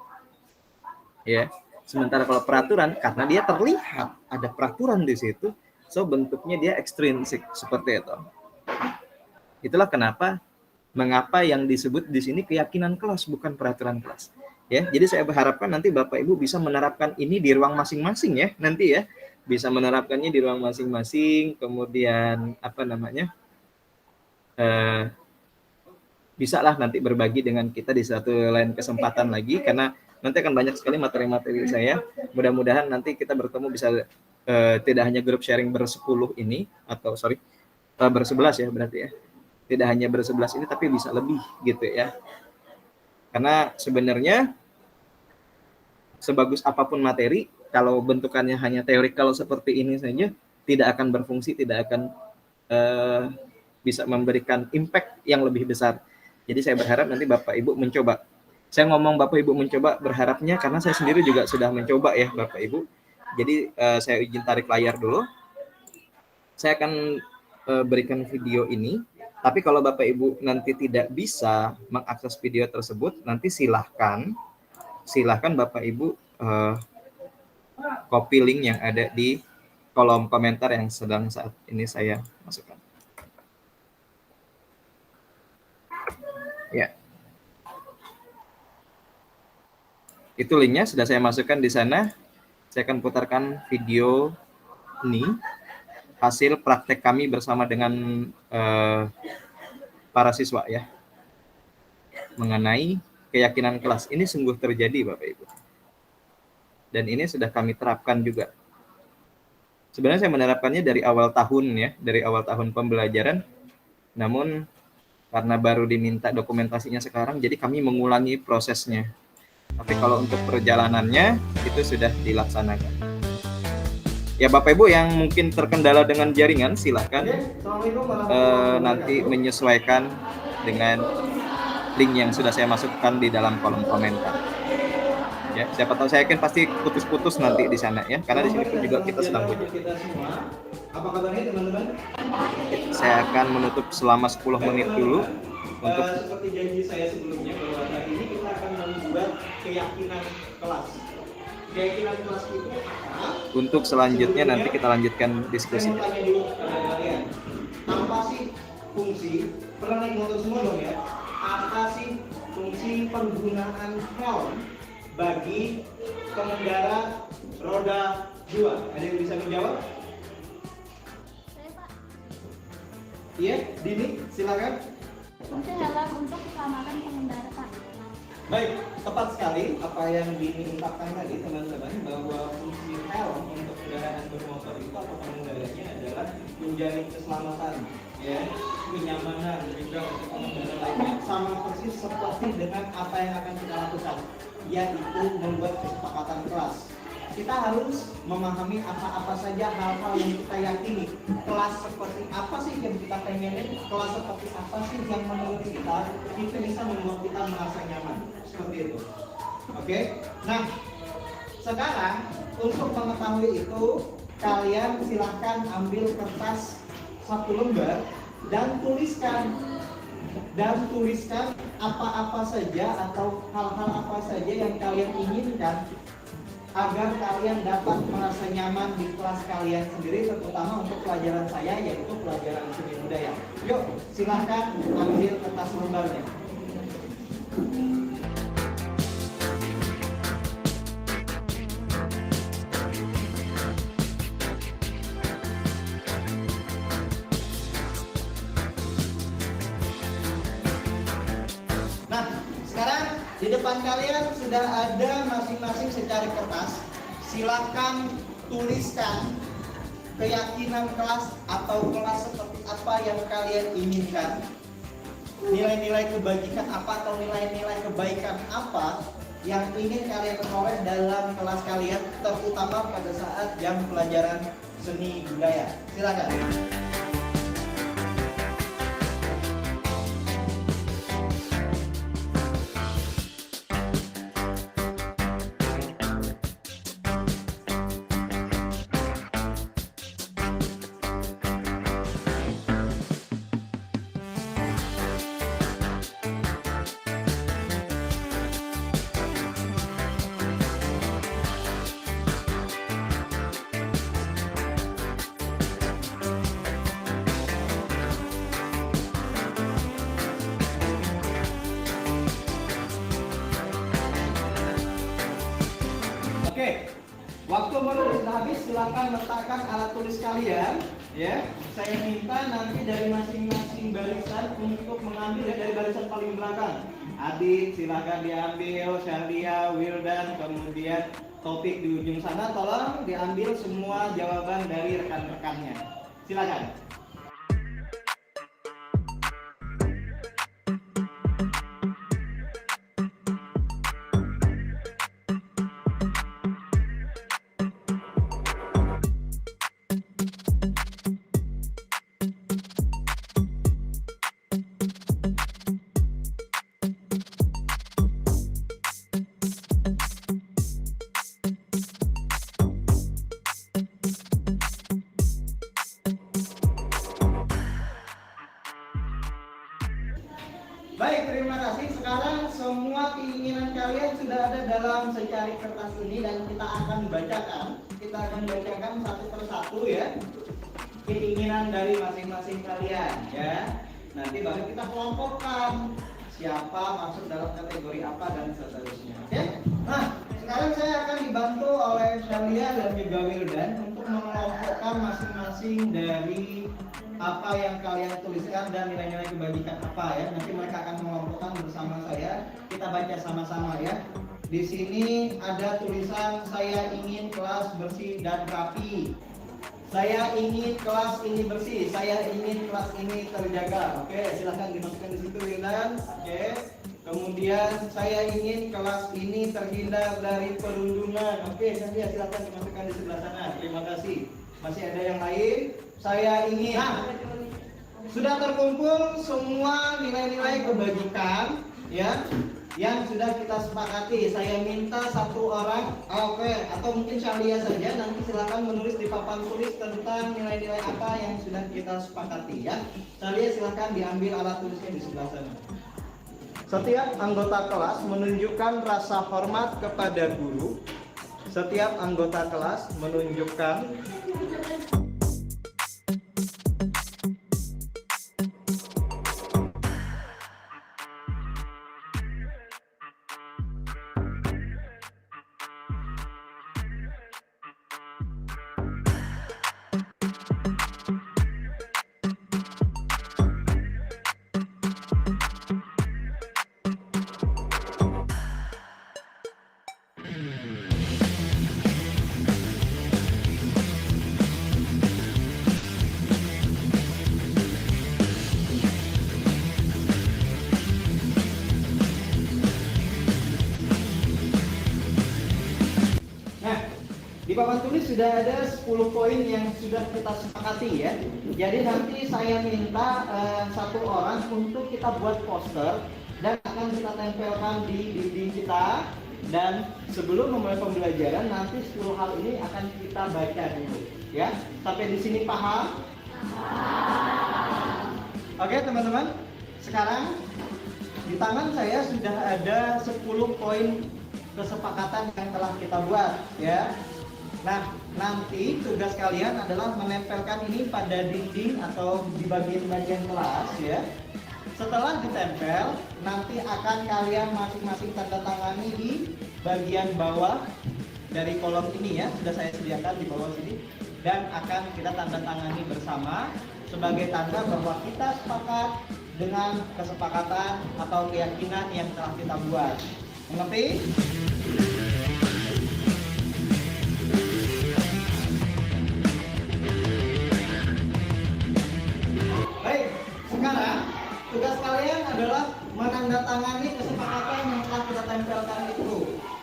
Ya. Sementara kalau peraturan, karena dia terlihat ada peraturan di situ, so bentuknya dia ekstrinsik seperti itu. Itulah mengapa yang disebut di sini keyakinan kelas bukan peraturan kelas. Ya, jadi saya berharapkan nanti Bapak Ibu bisa menerapkan ini di ruang masing-masing ya, nanti ya, bisa menerapkannya di ruang masing-masing. Kemudian bisa lah nanti berbagi dengan kita di satu lain kesempatan lagi, karena nanti akan banyak sekali materi-materi saya. Mudah-mudahan nanti kita bertemu bisa tidak hanya grup sharing bersepuluh ini, atau bersebelas ya berarti ya. Tidak hanya bersebelas ini, tapi bisa lebih gitu ya. Karena sebenarnya sebagus apapun materi, kalau bentukannya hanya teorikal seperti ini saja, tidak akan berfungsi, tidak akan bisa memberikan impact yang lebih besar. Jadi saya berharap nanti Bapak Ibu mencoba. Saya ngomong Bapak Ibu mencoba berharapnya karena saya sendiri juga sudah mencoba ya Bapak Ibu. Jadi saya izin tarik layar dulu. Saya akan berikan video ini. Tapi kalau Bapak Ibu nanti tidak bisa mengakses video tersebut, nanti silahkan Bapak Ibu copy link yang ada di kolom komentar yang sedang saat ini saya masukkan. Ya. Itu linknya sudah saya masukkan di sana. Saya akan putarkan video ini, hasil praktek kami bersama dengan para siswa ya, mengenai keyakinan kelas. Ini sungguh terjadi Bapak Ibu. Dan ini sudah kami terapkan juga. Sebenarnya saya menerapkannya dari awal tahun ya, dari awal tahun pembelajaran. Namun karena baru diminta dokumentasinya sekarang, jadi kami mengulangi prosesnya. Tapi kalau untuk perjalanannya itu sudah dilaksanakan. Ya Bapak Ibu yang mungkin terkendala dengan jaringan, silahkan nanti menyesuaikan dengan link yang sudah saya masukkan di dalam kolom komentar. Ya, siapa tahu, saya yakin pasti putus-putus nanti di sana ya, karena di sini pun juga kita sedang hujan. Apa kabarnya teman-teman? Saya akan menutup selama 10 menit dulu. Untuk seperti janji saya sebelumnya bahwa hari ini kita akan membuat keyakinan kelas. Keyakinan kelas itu apa? Untuk selanjutnya nanti kita lanjutkan diskusi. Saya mau tanya dulu kalian, apa sih fungsi, pernah naik motor semua dong ya? Apa sih fungsi penggunaan helm bagi pengendara roda 2? Ada yang bisa menjawab? Saya Pak. Iya, Dini, silakan. Fungsi helm untuk keselamatan pengendara Pak. Baik, tepat sekali apa yang Dini ungkapkan tadi teman-teman, bahwa fungsi helm untuk kendaraan bermotor itu atau pengendaranya adalah menjamin keselamatan, ya, kenyamanan juga untuk pengendara lainnya, sama persis seperti dengan apa yang akan kita lakukan, yaitu membuat kesepakatan kelas. Kita harus memahami apa-apa saja hal-hal yang kita yakini. Kelas seperti apa sih yang kita pengenin? Kelas seperti apa sih yang menurut kita itu bisa membuat kita merasa nyaman? Seperti itu. Oke? Nah, sekarang untuk mengetahui itu, kalian silahkan ambil kertas 1 lembar dan tuliskan apa-apa saja atau hal-hal apa saja yang kalian inginkan agar kalian dapat merasa nyaman di kelas kalian sendiri, terutama untuk pelajaran saya, yaitu pelajaran seni budaya. Yuk, silahkan ambil kertas lembarnya. Di depan kalian sudah ada masing-masing secari kertas. Silakan tuliskan keyakinan kelas atau kelas seperti apa yang kalian inginkan. Nilai-nilai kebajikan apa atau nilai-nilai kebaikan apa yang ingin kalian peroleh dalam kelas kalian, terutama pada saat jam pelajaran seni budaya. Silakan. Oke, waktu menulis sudah habis, silakan letakkan alat tulis kalian. Ya, saya minta nanti dari masing-masing barisan untuk mengambil dari barisan paling belakang. Adit, silakan diambil. Syahlia, Wildan, kemudian Topik di ujung sana. Tolong diambil semua jawaban dari rekan-rekannya. Silakan. Baik, terima kasih. Sekarang semua keinginan kalian sudah ada dalam secari kertas ini dan kita akan bacakan. Kita akan bacakan satu persatu ya. Keinginan dari masing-masing kalian ya. Nanti baru kita kelompokkan siapa masuk dalam kategori apa dan seterusnya. Oke? Nah, sekarang saya akan dibantu oleh Syahlia dan juga Wildan untuk mengelompokkan masing-masing dari apa yang kalian tuliskan dan nilai-nilai kebajikan apa ya. Nanti mereka akan mengelompokkan bersama saya. Kita baca sama-sama ya. Di sini ada tulisan saya ingin kelas bersih dan rapi. Saya ingin kelas ini bersih. Saya ingin kelas ini terjaga. Oke, silahkan dimasukkan di situ Wildan. Oke. Kemudian saya ingin kelas ini terhindar dari perundungan. Oke, silahkan dimasukkan di sebelah sana. Terima kasih. Masih ada yang lain? Saya ingin. Nah, sudah terkumpul semua nilai-nilai kebajikan ya yang sudah kita sepakati. Saya minta satu orang, atau mungkin Syahlia saja, nanti silakan menulis di papan tulis tentang nilai-nilai apa yang sudah kita sepakati ya. Syahlia silakan diambil alat tulisnya di sebelah sana. Setiap anggota kelas menunjukkan rasa hormat kepada guru. Setiap anggota kelas menunjukkan di papan tulis sudah ada 10 poin yang sudah kita sepakati ya. Jadi nanti saya minta satu orang untuk kita buat poster dan akan kita tempelkan di dinding kita. Dan sebelum memulai pembelajaran nanti 10 hal ini akan kita baca dulu ya. Sampai di sini paham? Oke teman-teman. Sekarang di tangan saya sudah ada 10 poin kesepakatan yang telah kita buat ya. Nah, nanti tugas kalian adalah menempelkan ini pada dinding atau di bagian-bagian kelas ya. Setelah ditempel, nanti akan kalian masing-masing tanda tangani di bagian bawah dari kolom ini ya. Sudah saya sediakan di bawah sini dan akan kita tanda tangani bersama sebagai tanda bahwa kita sepakat dengan kesepakatan atau keyakinan yang telah kita buat. Mengerti? Baik, sekarang tugas kalian adalah menandatangani kesepakatan yang telah kita tempelkan itu.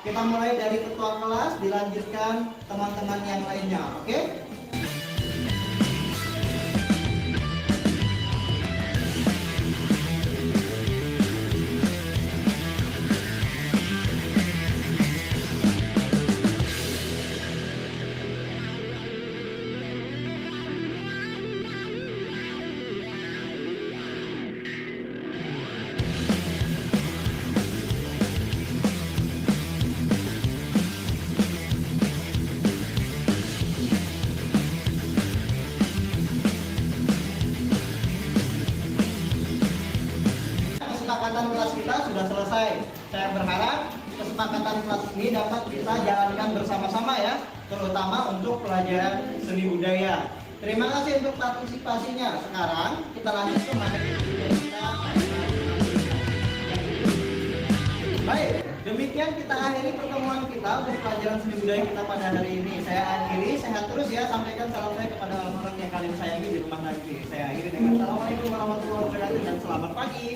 Kita mulai dari ketua kelas, dilanjutkan teman-teman yang lainnya, oke? Kesepakatan kelas kita sudah selesai. Saya berharap kesepakatan kelas ini dapat kita jalankan bersama-sama ya, terutama untuk pelajaran seni budaya. Terima kasih untuk partisipasinya. Sekarang kita lanjut ke materi kita. Baik, demikian kita akhiri pertemuan kita untuk pelajaran seni budaya kita pada hari ini. Saya akhiri, sehat terus ya. Sampaikan salam saya kepada orang yang kalian sayangi di rumah nanti. Saya akhiri dengan assalamualaikum warahmatullahi wabarakatuh dan selamat pagi.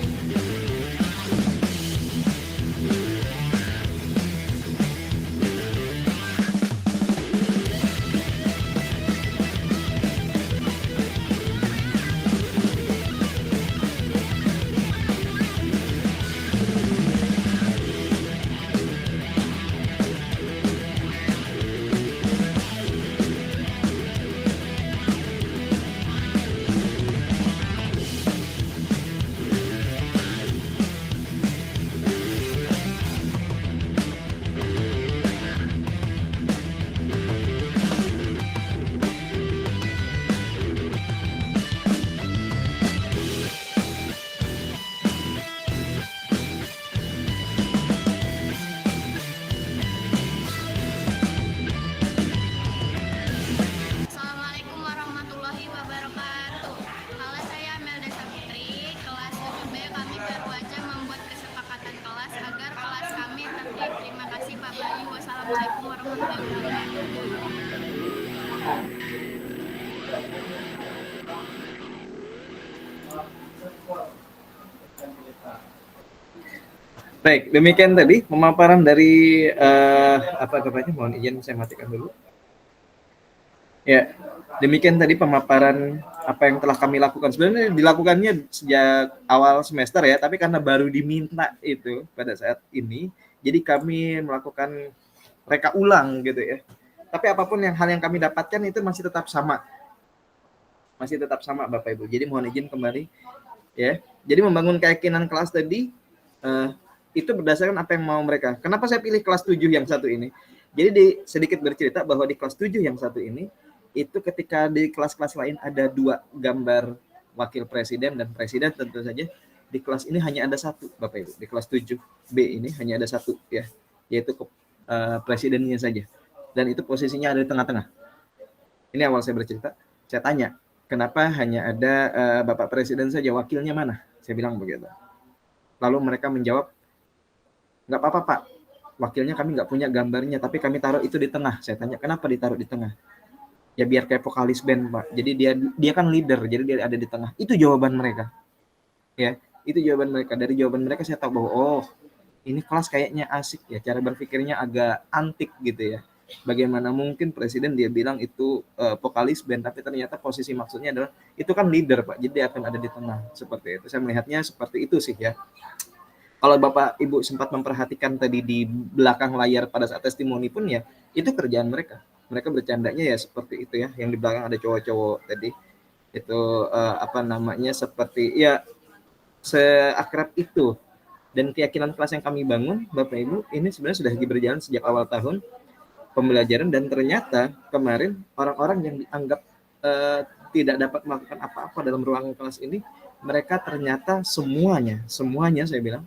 Assalamualaikum warahmatullahi wabarakatuh. Kalau saya Amelda Sapitri, kelas 7B, kami baru aja membuat kesepakatan kelas agar kelas kami tertib. Terima kasih Pak Bayu. Wassalamualaikum warahmatullahi wabarakatuh. Baik, demikian tadi pemaparan dari apa namanya? Mohon izin saya matikan dulu. Ya, demikian tadi pemaparan apa yang telah kami lakukan. Sebenarnya dilakukannya sejak awal semester ya, tapi karena baru diminta itu pada saat ini, jadi kami melakukan reka ulang gitu ya. Tapi apapun hal yang kami dapatkan itu masih tetap sama. Masih tetap sama Bapak Ibu. Jadi mohon izin kembali ya. Jadi membangun keyakinan kelas tadi itu berdasarkan apa yang mau mereka. Kenapa saya pilih kelas 7 yang satu ini? Jadi sedikit bercerita bahwa di kelas 7 yang satu ini, itu ketika di kelas-kelas lain ada 2 gambar wakil presiden dan presiden tentu saja, di kelas ini hanya ada 1 Bapak Ibu. Di kelas 7B ini hanya ada 1 ya, yaitu presidennya saja. Dan itu posisinya ada di tengah-tengah. Ini awal saya bercerita, saya tanya, kenapa hanya ada Bapak Presiden saja, wakilnya mana? Saya bilang begitu. Lalu mereka menjawab, nggak apa-apa Pak, wakilnya kami nggak punya gambarnya, tapi kami taruh itu di tengah. Saya tanya, kenapa ditaruh di tengah? Ya biar kayak vokalis band Pak. Jadi dia kan leader, jadi dia ada di tengah. Itu jawaban mereka. Ya, itu jawaban mereka. Dari jawaban mereka saya tahu bahwa oh, ini kelas kayaknya asik ya, cara berpikirnya agak antik gitu ya. Bagaimana mungkin presiden dia bilang itu vokalis band, tapi ternyata posisi maksudnya adalah itu kan leader Pak, jadi dia akan ada di tengah, seperti itu. Saya melihatnya seperti itu sih ya. Kalau Bapak Ibu sempat memperhatikan tadi di belakang layar pada saat testimoni pun ya, itu kerjaan mereka. Mereka bercandanya ya seperti itu ya, yang di belakang ada cowok-cowok tadi. Itu seperti ya seakrab itu. Dan keyakinan kelas yang kami bangun, Bapak Ibu, ini sebenarnya sudah berjalan sejak awal tahun pembelajaran, dan ternyata kemarin orang-orang yang dianggap tidak dapat melakukan apa-apa dalam ruang kelas ini, mereka ternyata semuanya saya bilang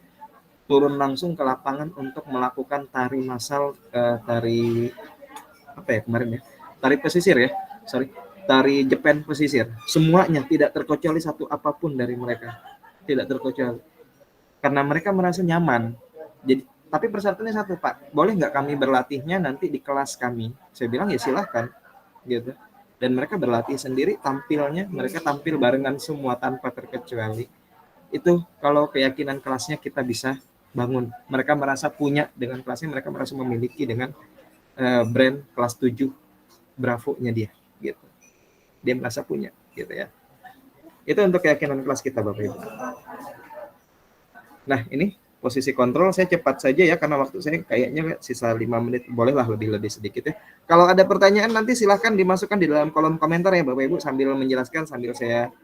turun langsung ke lapangan untuk melakukan tari massal, tari pesisir ya, tari Jepang pesisir. Semuanya tidak terkecuali satu apapun dari mereka, tidak terkecuali, karena mereka merasa nyaman. Jadi Tapi persyaratannya satu, Pak, boleh nggak kami berlatihnya nanti di kelas kami? Saya bilang ya silahkan, gitu. Dan mereka berlatih sendiri, tampilnya mereka tampil barengan semua tanpa terkecuali. Itu kalau keyakinan kelasnya kita bisa bangun. Mereka merasa punya dengan kelasnya, mereka merasa memiliki dengan brand kelas 7 Bravo-nya dia, gitu. Dia merasa punya, gitu ya. Itu untuk keyakinan kelas kita, Bapak Ibu. Nah, ini posisi kontrol saya cepat saja ya, karena waktu saya kayaknya sisa 5 menit, bolehlah lebih sedikit ya. Kalau ada pertanyaan nanti silahkan dimasukkan di dalam kolom komentar ya Bapak Ibu, sambil menjelaskan, sambil saya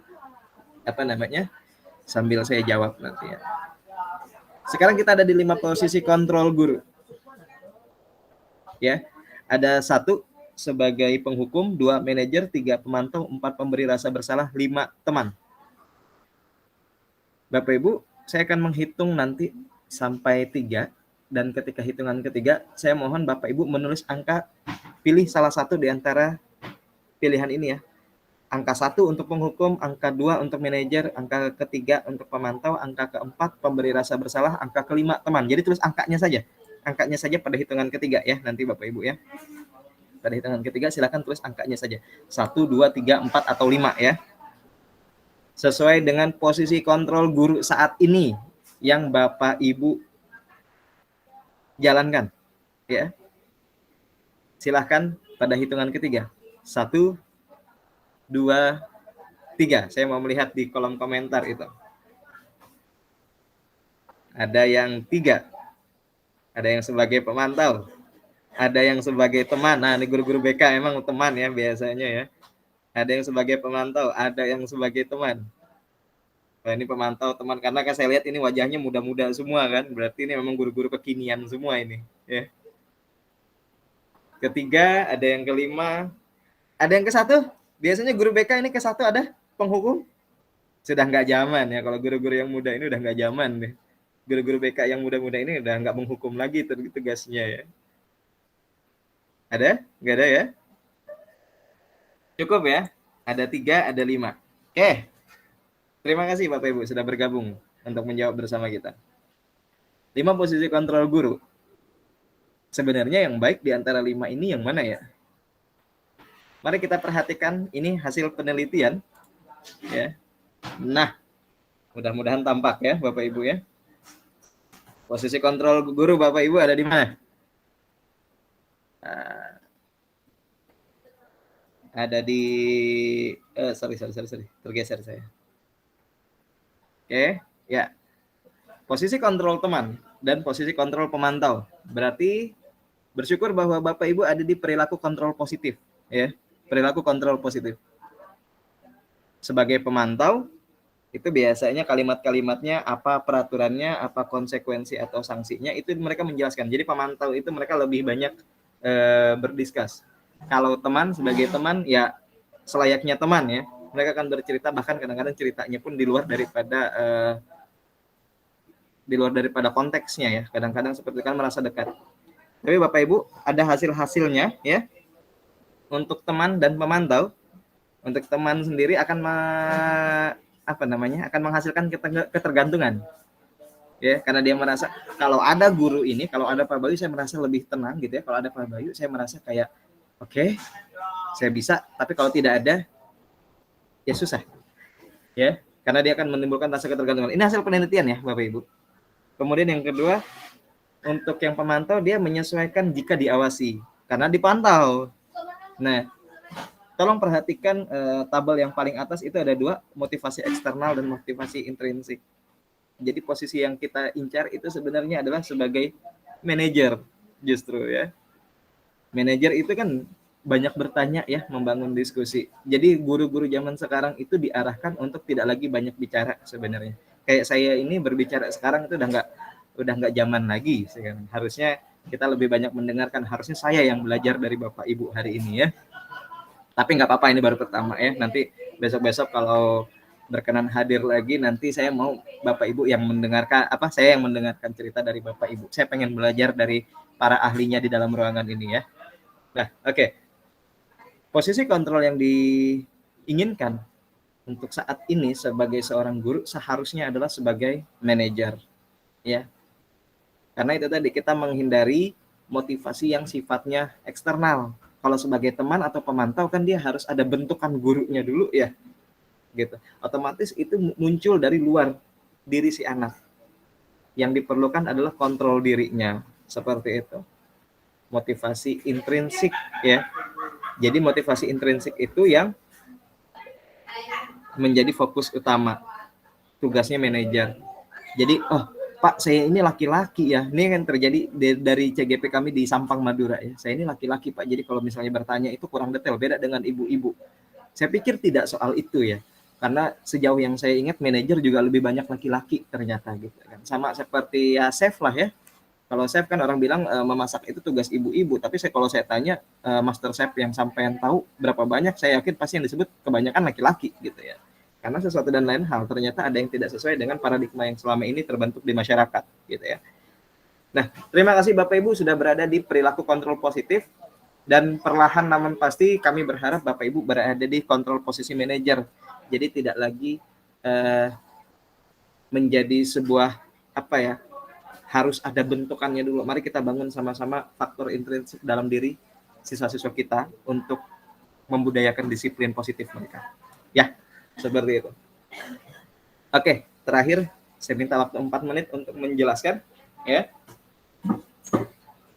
sambil saya jawab nanti ya. Sekarang kita ada di 5 posisi kontrol guru. Ya, ada 1 sebagai penghukum, 2 manajer, 3 pemantau, 4 pemberi rasa bersalah, 5 teman. Bapak Ibu, saya akan menghitung nanti sampai 3, dan ketika hitungan ketiga, saya mohon Bapak Ibu menulis angka, pilih salah satu di antara pilihan ini ya. Angka 1 untuk penghukum, angka 2 untuk manajer, angka ketiga untuk pemantau, angka keempat pemberi rasa bersalah, angka kelima teman. Jadi tulis angkanya saja. Angkanya saja pada hitungan ketiga ya, nanti Bapak Ibu ya. Pada hitungan ketiga silakan tulis angkanya saja. 1, 2, 3, 4, atau 5 ya. Sesuai dengan posisi kontrol guru saat ini yang Bapak Ibu jalankan. Ya. Silahkan pada hitungan ketiga. 1, 2, 3. Saya mau melihat di kolom komentar itu. Ada yang 3. Ada yang sebagai pemantau. Ada yang sebagai teman. Nah, ini guru-guru BK emang teman ya biasanya ya. Ada yang sebagai pemantau, ada yang sebagai teman. Nah, ini pemantau teman, karena kan saya lihat ini wajahnya muda-muda semua kan. Berarti ini memang guru-guru kekinian semua ini. Ya. Ketiga, ada yang kelima. Ada yang ke-1. Biasanya guru BK ini ke-1 ada penghukum. Sudah nggak zaman ya. Kalau guru-guru yang muda ini udah nggak zaman deh. Guru-guru BK yang muda-muda ini udah nggak menghukum lagi tugasnya ya. Ada? Nggak ada ya? Cukup ya? Ada 3, ada 5. Oke. Terima kasih Bapak Ibu sudah bergabung untuk menjawab bersama kita. 5 posisi kontrol guru. Sebenarnya yang baik di antara 5 ini yang mana ya? Mari kita perhatikan, ini hasil penelitian. Ya. Nah, mudah-mudahan tampak ya Bapak Ibu ya. Posisi kontrol guru Bapak Ibu ada di mana? Ada di sorry, tergeser saya. Oke, ya. Posisi kontrol teman dan posisi kontrol pemantau. Berarti bersyukur bahwa Bapak Ibu ada di perilaku kontrol positif, ya. Perilaku kontrol positif. Sebagai pemantau, itu biasanya kalimat-kalimatnya, apa peraturannya, apa konsekuensi atau sanksinya, itu mereka menjelaskan. Jadi pemantau itu mereka lebih banyak berdiskus. Kalau teman, sebagai teman ya selayaknya teman ya, mereka akan bercerita, bahkan kadang-kadang ceritanya pun di luar daripada konteksnya ya, kadang-kadang seperti kan merasa dekat. Tapi Bapak Ibu ada hasilnya ya. Untuk teman dan pemantau, untuk teman sendiri akan akan menghasilkan ketergantungan ya, karena dia merasa kalau ada guru ini, kalau ada Pak Bayu saya merasa lebih tenang gitu ya, kalau ada Pak Bayu saya merasa kayak oke, saya bisa, tapi kalau tidak ada ya susah ya, karena dia akan menimbulkan rasa ketergantungan. Ini hasil penelitian ya Bapak Ibu. Kemudian yang kedua, untuk yang pemantau dia menyesuaikan jika diawasi karena dipantau. Nah, tolong perhatikan tabel yang paling atas itu ada 2, motivasi eksternal dan motivasi intrinsik. Jadi posisi yang kita incar itu sebenarnya adalah sebagai manajer justru ya. Manajer itu kan banyak bertanya ya, membangun diskusi. Jadi guru-guru zaman sekarang itu diarahkan untuk tidak lagi banyak bicara sebenarnya. Kayak saya ini berbicara sekarang itu udah nggak zaman lagi sekarang. Harusnya kita lebih banyak mendengarkan. Harusnya saya yang belajar dari Bapak Ibu hari ini ya. Tapi nggak apa-apa, ini baru pertama ya. Nanti besok-besok kalau berkenan hadir lagi, nanti saya mau Bapak Ibu yang mendengarkan, saya yang mendengarkan cerita dari Bapak Ibu. Saya pengen belajar dari para ahlinya di dalam ruangan ini ya. Nah, oke. Posisi kontrol yang diinginkan untuk saat ini sebagai seorang guru seharusnya adalah sebagai manajer ya. Karena itu tadi kita menghindari motivasi yang sifatnya eksternal. Kalau sebagai teman atau pemantau kan dia harus ada bentukan gurunya dulu ya, gitu. Otomatis itu muncul dari luar diri si anak. Yang diperlukan adalah kontrol dirinya, seperti itu. Motivasi intrinsik ya. Jadi motivasi intrinsik itu yang menjadi fokus utama tugasnya manajer. Jadi, oh Pak, saya ini laki-laki ya. Ini kan terjadi dari CGP kami di Sampang, Madura ya. Saya ini laki-laki Pak. Jadi kalau misalnya bertanya itu kurang detail, beda dengan ibu-ibu. Saya pikir tidak soal itu ya. Karena sejauh yang saya ingat manajer juga lebih banyak laki-laki ternyata gitu kan. Sama seperti ya chef lah ya. Kalau chef kan orang bilang memasak itu tugas ibu-ibu, tapi kalau saya tanya master chef yang sampean tahu berapa banyak, saya yakin pasti yang disebut kebanyakan laki-laki gitu ya. Karena sesuatu dan lain hal ternyata ada yang tidak sesuai dengan paradigma yang selama ini terbentuk di masyarakat gitu ya. Nah, terima kasih Bapak Ibu sudah berada di perilaku kontrol positif, dan perlahan namun pasti kami berharap Bapak Ibu berada di kontrol posisi manajer. Jadi tidak lagi menjadi sebuah apa ya, harus ada bentukannya dulu. Mari kita bangun sama-sama faktor intrinsik dalam diri siswa-siswa kita untuk membudayakan disiplin positif mereka. Ya. Seperti itu. Oke, terakhir saya minta waktu 4 menit untuk menjelaskan ya.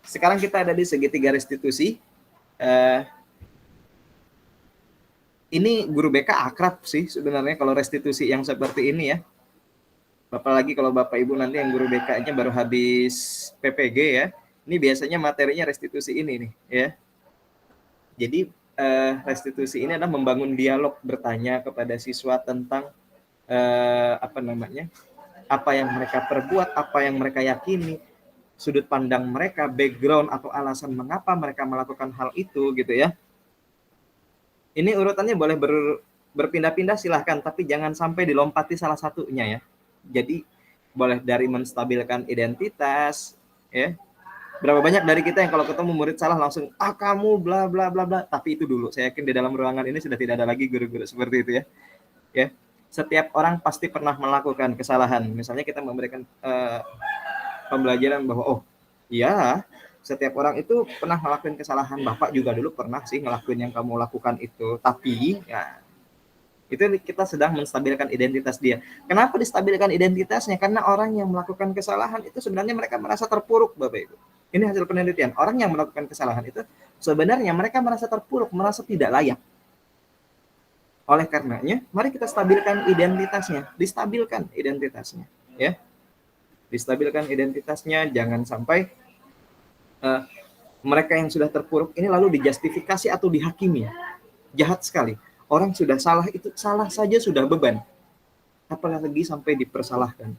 Sekarang kita ada di segitiga restitusi. Ini guru BK akrab sih sebenarnya kalau restitusi yang seperti ini ya. Apalagi kalau Bapak Ibu nanti yang guru BK-nya baru habis PPG ya. Ini biasanya materinya restitusi ini nih ya. Jadi restitusi ini adalah membangun dialog, bertanya kepada siswa tentang apa yang mereka perbuat, apa yang mereka yakini, sudut pandang mereka, background atau alasan mengapa mereka melakukan hal itu gitu ya. Ini urutannya boleh berpindah-pindah silahkan, tapi jangan sampai dilompati salah satunya ya. Jadi boleh dari menstabilkan identitas ya. Berapa banyak dari kita yang kalau ketemu murid salah langsung kamu bla bla bla bla, tapi itu dulu. Saya yakin di dalam ruangan ini sudah tidak ada lagi guru-guru seperti itu ya. Ya. Setiap orang pasti pernah melakukan kesalahan. Misalnya kita memberikan pembelajaran bahwa oh, iya, setiap orang itu pernah ngelakuin kesalahan. Bapak juga dulu pernah sih ngelakuin yang kamu lakukan itu. Tapi ya itu kita sedang menstabilkan identitas dia. Kenapa distabilkan identitasnya? Karena orang yang melakukan kesalahan itu sebenarnya mereka merasa terpuruk, Bapak Ibu. Ini hasil penelitian. Orang yang melakukan kesalahan itu sebenarnya mereka merasa terpuruk, merasa tidak layak. Oleh karenanya, mari kita stabilkan identitasnya, distabilkan identitasnya, ya. Distabilkan identitasnya, jangan sampai mereka yang sudah terpuruk ini lalu dijustifikasi atau dihakimi. Jahat sekali. Orang sudah salah, itu salah saja sudah beban. Apalagi sampai dipersalahkan.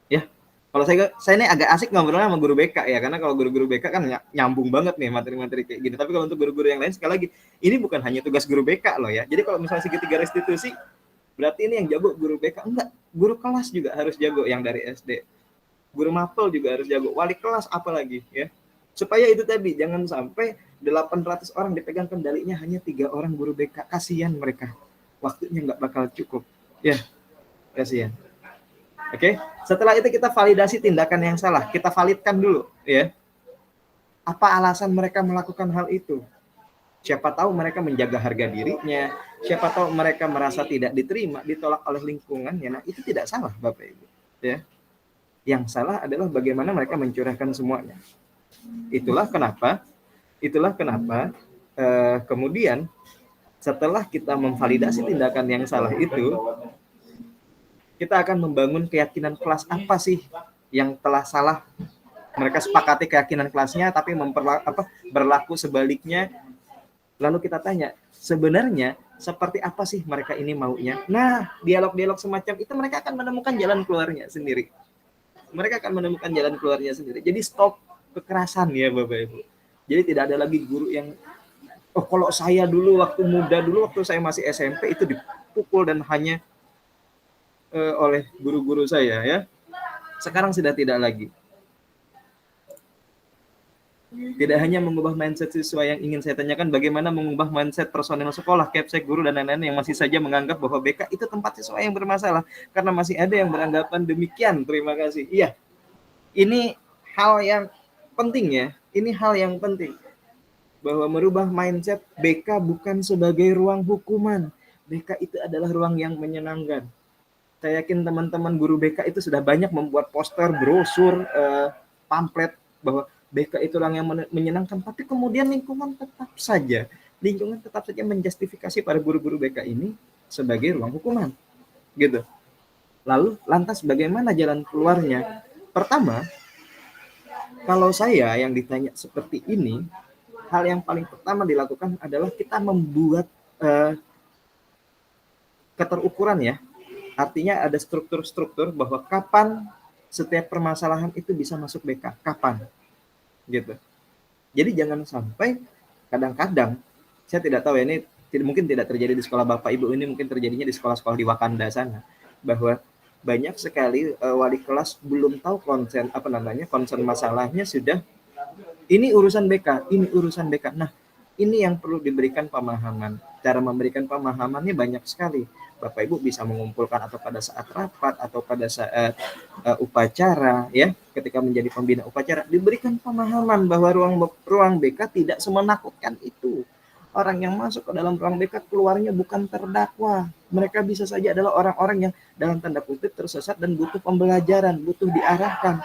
Ya. Kalau saya ini agak asik ngobrolnya sama guru BK ya, karena kalau guru-guru BK kan nyambung banget nih materi-materi kayak gini. Tapi kalau untuk guru-guru yang lain, sekali lagi, ini bukan hanya tugas guru BK loh ya. Jadi kalau misalnya segitiga restitusi, berarti ini yang jago guru BK. Enggak, guru kelas juga harus jago yang dari SD. Guru mapel juga harus jago, wali kelas apalagi ya. Supaya itu tadi, jangan sampai 800 orang dipegang kendalinya hanya 3 orang guru BK. Kasihan mereka, waktunya nggak bakal cukup. Ya, kasihan. Oke, setelah itu kita validasi tindakan yang salah, kita validkan dulu, ya. Apa alasan mereka melakukan hal itu? Siapa tahu mereka menjaga harga dirinya, siapa tahu mereka merasa tidak diterima, ditolak oleh lingkungannya. Nah, itu tidak salah, Bapak Ibu, ya. Yang salah adalah bagaimana mereka mencurahkan semuanya. Itulah kenapa kemudian setelah kita memvalidasi tindakan yang salah itu, kita akan membangun keyakinan kelas apa sih yang telah salah. Mereka sepakati keyakinan kelasnya, tapi berlaku sebaliknya. Lalu kita tanya, sebenarnya seperti apa sih mereka ini maunya? Nah, dialog-dialog semacam itu mereka akan menemukan jalan keluarnya sendiri. Jadi stop kekerasan ya Bapak Ibu. Jadi tidak ada lagi guru yang, oh kalau saya dulu waktu muda, waktu saya masih SMP itu dipukul dan hanya oleh guru-guru saya ya. Sekarang sudah tidak lagi. Tidak hanya mengubah mindset siswa yang ingin saya tanyakan, bagaimana mengubah mindset personel sekolah, kepsek, guru, dan lain-lain yang masih saja menganggap bahwa BK itu tempat siswa yang bermasalah. Karena masih ada yang beranggapan demikian. Terima kasih. Iya, ini hal yang penting ya. Ini hal yang penting. Bahwa merubah mindset BK bukan sebagai ruang hukuman. BK itu adalah ruang yang menyenangkan. Saya yakin teman-teman guru BK itu sudah banyak membuat poster, brosur, pamflet bahwa BK itu ruang yang menyenangkan. Tapi kemudian lingkungan tetap saja menjustifikasi para guru-guru BK ini sebagai ruang hukuman. Gitu. Lalu lantas bagaimana jalan keluarnya? Pertama, kalau saya yang ditanya seperti ini, hal yang paling pertama dilakukan adalah kita membuat keterukuran ya. Artinya ada struktur-struktur bahwa kapan setiap permasalahan itu bisa masuk BK, kapan. Gitu. Jadi jangan sampai kadang-kadang, saya tidak tahu ya, ini mungkin tidak terjadi di sekolah Bapak Ibu, ini mungkin terjadinya di sekolah-sekolah di Wakanda sana, bahwa banyak sekali wali kelas belum tahu konsen masalahnya sudah ini urusan BK, ini urusan BK. Nah, ini yang perlu diberikan pemahaman. Cara memberikan pemahamannya banyak sekali. Bapak Ibu bisa mengumpulkan atau pada saat rapat atau pada saat upacara ya, ketika menjadi pembina upacara diberikan pemahaman bahwa ruang BK tidak semenakutkan itu. Orang yang masuk ke dalam ruang BK keluarnya bukan terdakwa. Mereka bisa saja adalah orang-orang yang dalam tanda kutip tersesat dan butuh pembelajaran, butuh diarahkan.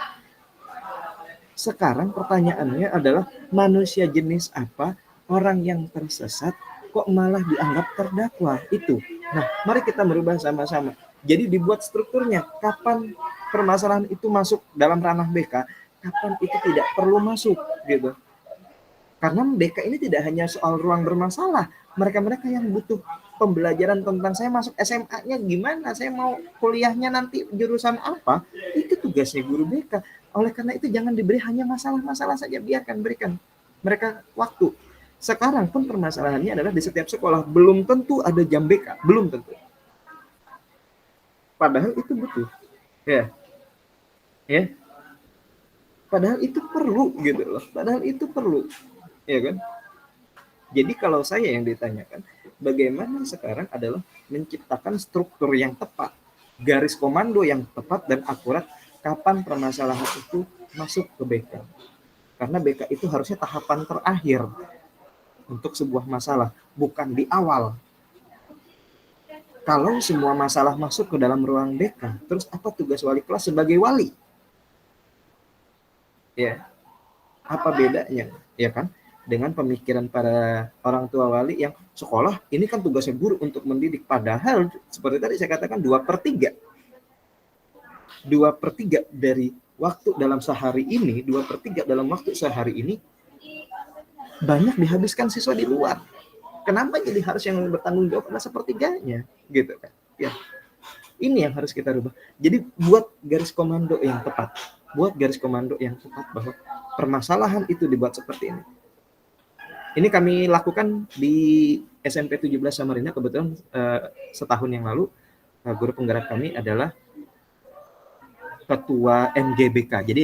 Sekarang pertanyaannya adalah manusia jenis apa orang yang tersesat kok malah dianggap terdakwa itu. Nah, mari kita merubah sama-sama. Jadi dibuat strukturnya, kapan permasalahan itu masuk dalam ranah BK, kapan itu tidak perlu masuk gitu. Karena BK ini tidak hanya soal ruang bermasalah, mereka-mereka yang butuh pembelajaran tentang saya masuk SMA-nya gimana, saya mau kuliahnya nanti jurusan apa, itu tugasnya guru BK. Oleh karena itu jangan diberi hanya masalah-masalah saja, biarkan berikan mereka waktu. Sekarang pun permasalahannya adalah di setiap sekolah belum tentu ada jam BK, belum tentu. Padahal itu butuh. Ya. Padahal itu perlu gitu loh. Padahal itu perlu. Ya kan? Jadi kalau saya yang ditanyakan, bagaimana sekarang adalah menciptakan struktur yang tepat, garis komando yang tepat dan akurat kapan permasalahan itu masuk ke BK. Karena BK itu harusnya tahapan terakhir untuk sebuah masalah, bukan di awal. Kalau semua masalah masuk ke dalam ruang BK, terus apa tugas wali kelas sebagai wali? Ya, apa bedanya? Ya kan? Dengan pemikiran para orang tua wali yang sekolah ini kan tugasnya guru untuk mendidik, padahal seperti tadi saya katakan 2/3 dari waktu dalam sehari ini, 2/3 dalam waktu sehari ini banyak dihabiskan siswa di luar. Kenapa jadi harus yang bertanggung jawab adalah sepertiganya gitu kan? Ya, ini yang harus kita rubah. Jadi buat garis komando yang tepat, bahwa permasalahan itu dibuat seperti ini. Ini kami lakukan di SMP 17 Samarinda, kebetulan setahun yang lalu guru penggerak kami adalah ketua MGBK. Jadi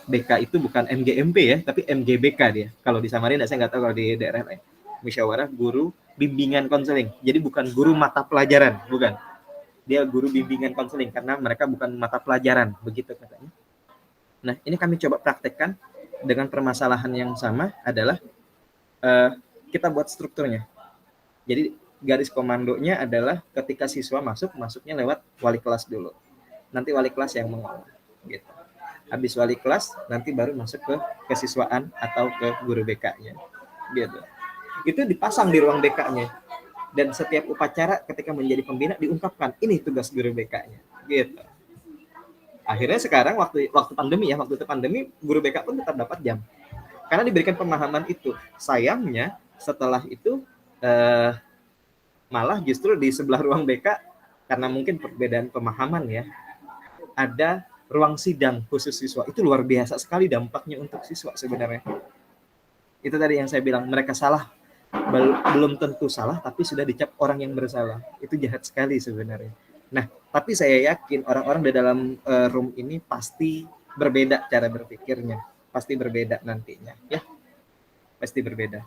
BK itu bukan MGMP ya, tapi MGBK dia. Kalau di Samarinda saya nggak tahu kalau di daerah lain. Musyawarah Guru Bimbingan Konseling. Jadi bukan guru mata pelajaran, bukan. Dia guru bimbingan konseling karena mereka bukan mata pelajaran, begitu katanya. Nah, ini kami coba praktekkan dengan permasalahan yang sama adalah kita buat strukturnya. Jadi garis komandonya adalah ketika siswa masuknya lewat wali kelas dulu. Nanti wali kelas yang mengolah gitu. Habis wali kelas nanti baru masuk ke kesiswaan atau ke guru BK-nya. Gitu. Itu dipasang di ruang BK-nya. Dan setiap upacara ketika menjadi pembina diungkapkan, ini tugas guru BK-nya. Gitu. Akhirnya sekarang waktu itu pandemi guru BK pun tetap dapat jam. Karena diberikan pemahaman itu. Sayangnya setelah itu malah justru di sebelah ruang BK, karena mungkin perbedaan pemahaman ya, ada ruang sidang khusus siswa. Itu luar biasa sekali dampaknya untuk siswa sebenarnya. Itu tadi yang saya bilang, mereka salah. Belum tentu salah, tapi sudah dicap orang yang bersalah. Itu jahat sekali sebenarnya. Nah, tapi saya yakin orang-orang di dalam room ini pasti berbeda cara berpikirnya. Pasti berbeda nantinya, ya. Pasti berbeda.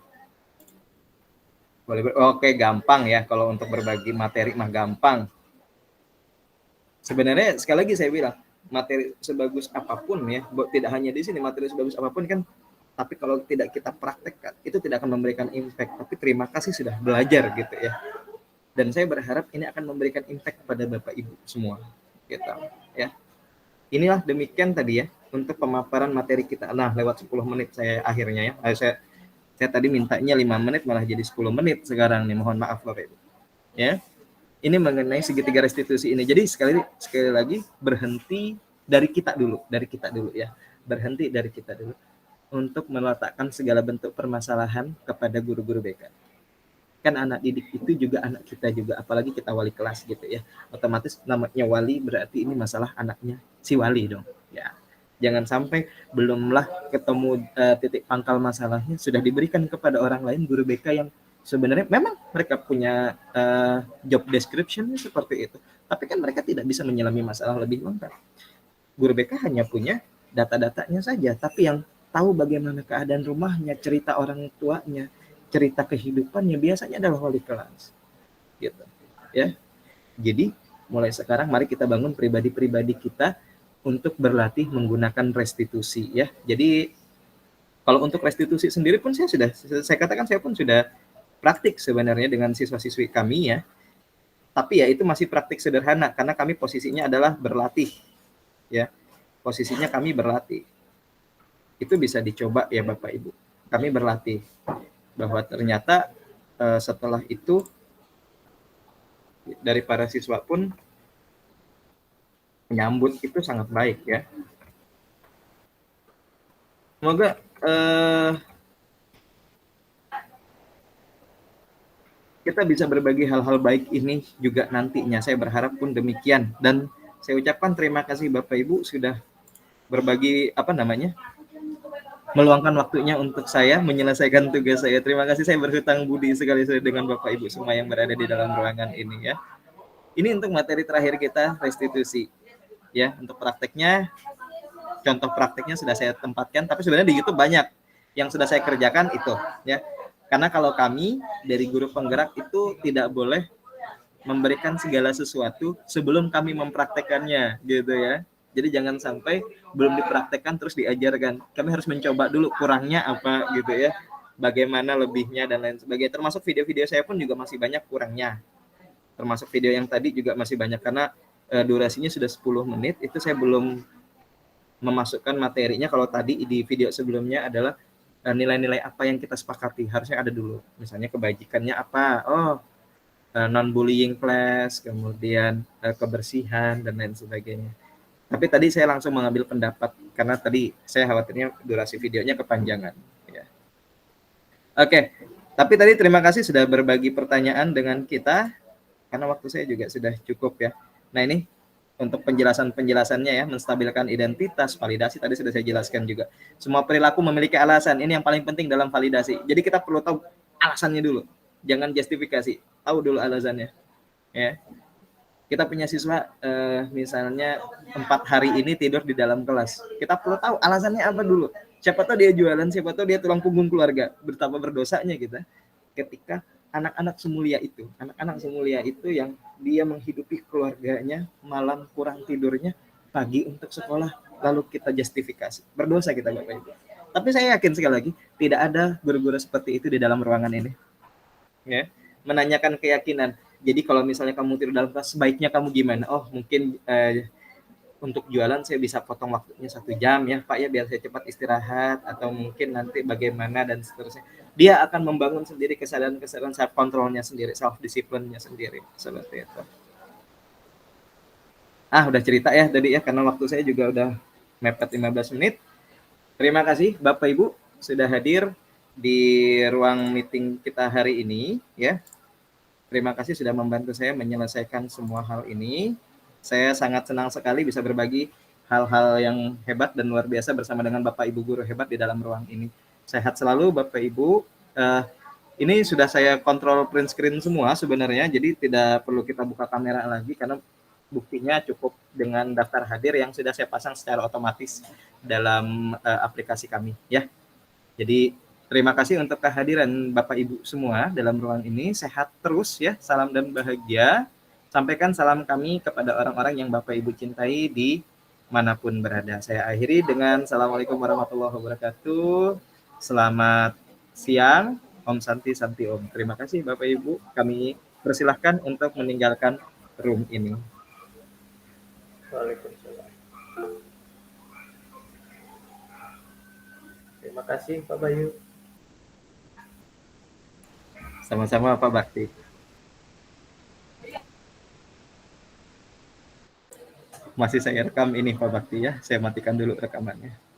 Oke, gampang ya kalau untuk berbagi materi mah gampang. Sebenarnya sekali lagi saya bilang, materi sebagus apapun ya, tidak hanya di sini materi sebagus apapun kan, tapi kalau tidak kita praktekkan itu tidak akan memberikan impact. Tapi terima kasih sudah belajar gitu ya. Dan saya berharap ini akan memberikan impact kepada Bapak Ibu semua gitu ya. Inilah demikian tadi ya untuk pemaparan materi kita. Nah, lewat 10 menit saya akhirnya ya. Saya tadi mintanya 5 menit malah jadi 10 menit sekarang nih. Mohon maaf Bapak Ibu. Ya. Ini mengenai segitiga restitusi ini. Jadi sekali lagi berhenti dari kita dulu ya. Berhenti dari kita dulu untuk meletakkan segala bentuk permasalahan kepada guru-guru BK. Kan anak didik itu juga anak kita juga, apalagi kita wali kelas gitu ya. Otomatis namanya wali berarti ini masalah anaknya si wali dong. Ya. Jangan sampai belumlah ketemu titik pangkal masalahnya sudah diberikan kepada orang lain, guru BK yang sebenarnya memang mereka punya job description seperti itu, tapi kan mereka tidak bisa menyelami masalah lebih lengkap. Guru BK hanya punya data-datanya saja, tapi yang tahu bagaimana keadaan rumahnya, cerita orang tuanya, cerita kehidupannya biasanya adalah wali kelas. Gitu. Ya. Jadi mulai sekarang mari kita bangun pribadi-pribadi kita untuk berlatih menggunakan restitusi ya. Jadi kalau untuk restitusi sendiri pun saya katakan saya pun sudah praktik sebenarnya dengan siswa-siswi kami ya. Tapi ya itu masih praktik sederhana karena kami posisinya adalah berlatih. Ya. Posisinya kami berlatih. Itu bisa dicoba ya Bapak Ibu. Kami berlatih bahwa ternyata setelah itu dari para siswa pun menyambut itu sangat baik ya. Semoga kita bisa berbagi hal-hal baik ini juga nantinya. Saya berharap pun demikian. Dan saya ucapkan terima kasih Bapak Ibu sudah berbagi meluangkan waktunya untuk saya menyelesaikan tugas saya. Terima kasih, saya berhutang budi sekali dengan Bapak Ibu semua yang berada di dalam ruangan ini ya. Ini untuk materi terakhir kita, restitusi. Ya, untuk prakteknya, contoh prakteknya sudah saya tempatkan, tapi sebenarnya di YouTube banyak yang sudah saya kerjakan itu ya. Karena kalau kami dari guru penggerak itu tidak boleh memberikan segala sesuatu sebelum kami mempraktekannya gitu ya. Jadi jangan sampai belum dipraktekkan terus diajarkan. Kami harus mencoba dulu kurangnya apa gitu ya. Bagaimana lebihnya dan lain sebagainya. Termasuk video-video saya pun juga masih banyak kurangnya. Termasuk video yang tadi juga masih banyak karena durasinya sudah 10 menit. Itu saya belum memasukkan materinya. Kalau tadi di video sebelumnya adalah nilai-nilai apa yang kita sepakati. Harusnya ada dulu. Misalnya kebajikannya apa. Non-bullying class, kemudian kebersihan dan lain sebagainya. Tapi tadi saya langsung mengambil pendapat karena tadi saya khawatirnya durasi videonya kepanjangan. Ya. Oke, tapi tadi terima kasih sudah berbagi pertanyaan dengan kita karena waktu saya juga sudah cukup ya. Nah ini untuk penjelasannya ya, menstabilkan identitas, validasi tadi sudah saya jelaskan juga. Semua perilaku memiliki alasan, ini yang paling penting dalam validasi. Jadi kita perlu tahu alasannya dulu, jangan justifikasi, tahu dulu alasannya. Ya. Kita punya siswa misalnya 4 hari ini tidur di dalam kelas. Kita perlu tahu alasannya apa dulu. Siapa tahu dia jualan, siapa tahu dia tulang punggung keluarga. Betapa berdosanya kita ketika anak-anak semulia itu yang dia menghidupi keluarganya, malam kurang tidurnya, pagi untuk sekolah, lalu kita justifikasi. Berdosa kita Bapak Ibu. Tapi saya yakin sekali lagi tidak ada guru-guru seperti itu di dalam ruangan ini. Ya, menanyakan keyakinan. Jadi kalau misalnya kamu tidur dalam kelas, sebaiknya kamu gimana? Oh mungkin untuk jualan saya bisa potong waktunya 1 jam ya Pak ya, biar saya cepat istirahat, atau mungkin nanti bagaimana dan seterusnya. Dia akan membangun sendiri kesadaran self controlnya sendiri, self discipline-nya sendiri seperti itu. Udah cerita ya tadi ya, karena waktu saya juga udah mepet 15 menit. Terima kasih Bapak Ibu sudah hadir di ruang meeting kita hari ini ya. Terima kasih sudah membantu saya menyelesaikan semua hal ini. Saya sangat senang sekali bisa berbagi hal-hal yang hebat dan luar biasa bersama dengan Bapak Ibu guru hebat di dalam ruang ini. Sehat selalu Bapak Ibu. Ini sudah saya kontrol print screen semua sebenarnya, jadi tidak perlu kita buka kamera lagi karena buktinya cukup dengan daftar hadir yang sudah saya pasang secara otomatis dalam aplikasi kami ya. Jadi terima kasih untuk kehadiran Bapak Ibu semua dalam ruang ini. Sehat terus ya, salam dan bahagia. Sampaikan salam kami kepada orang-orang yang Bapak Ibu cintai di manapun berada. Saya akhiri dengan Assalamualaikum warahmatullahi wabarakatuh. Selamat siang, Om Santi Santi Om. Terima kasih Bapak Ibu. Kami persilahkan untuk meninggalkan room ini. Waalaikumsalam. Terima kasih Pak Bayu. Sama-sama Pak Bakti. Masih saya rekam ini Pak Bakti ya. Saya matikan dulu rekamannya.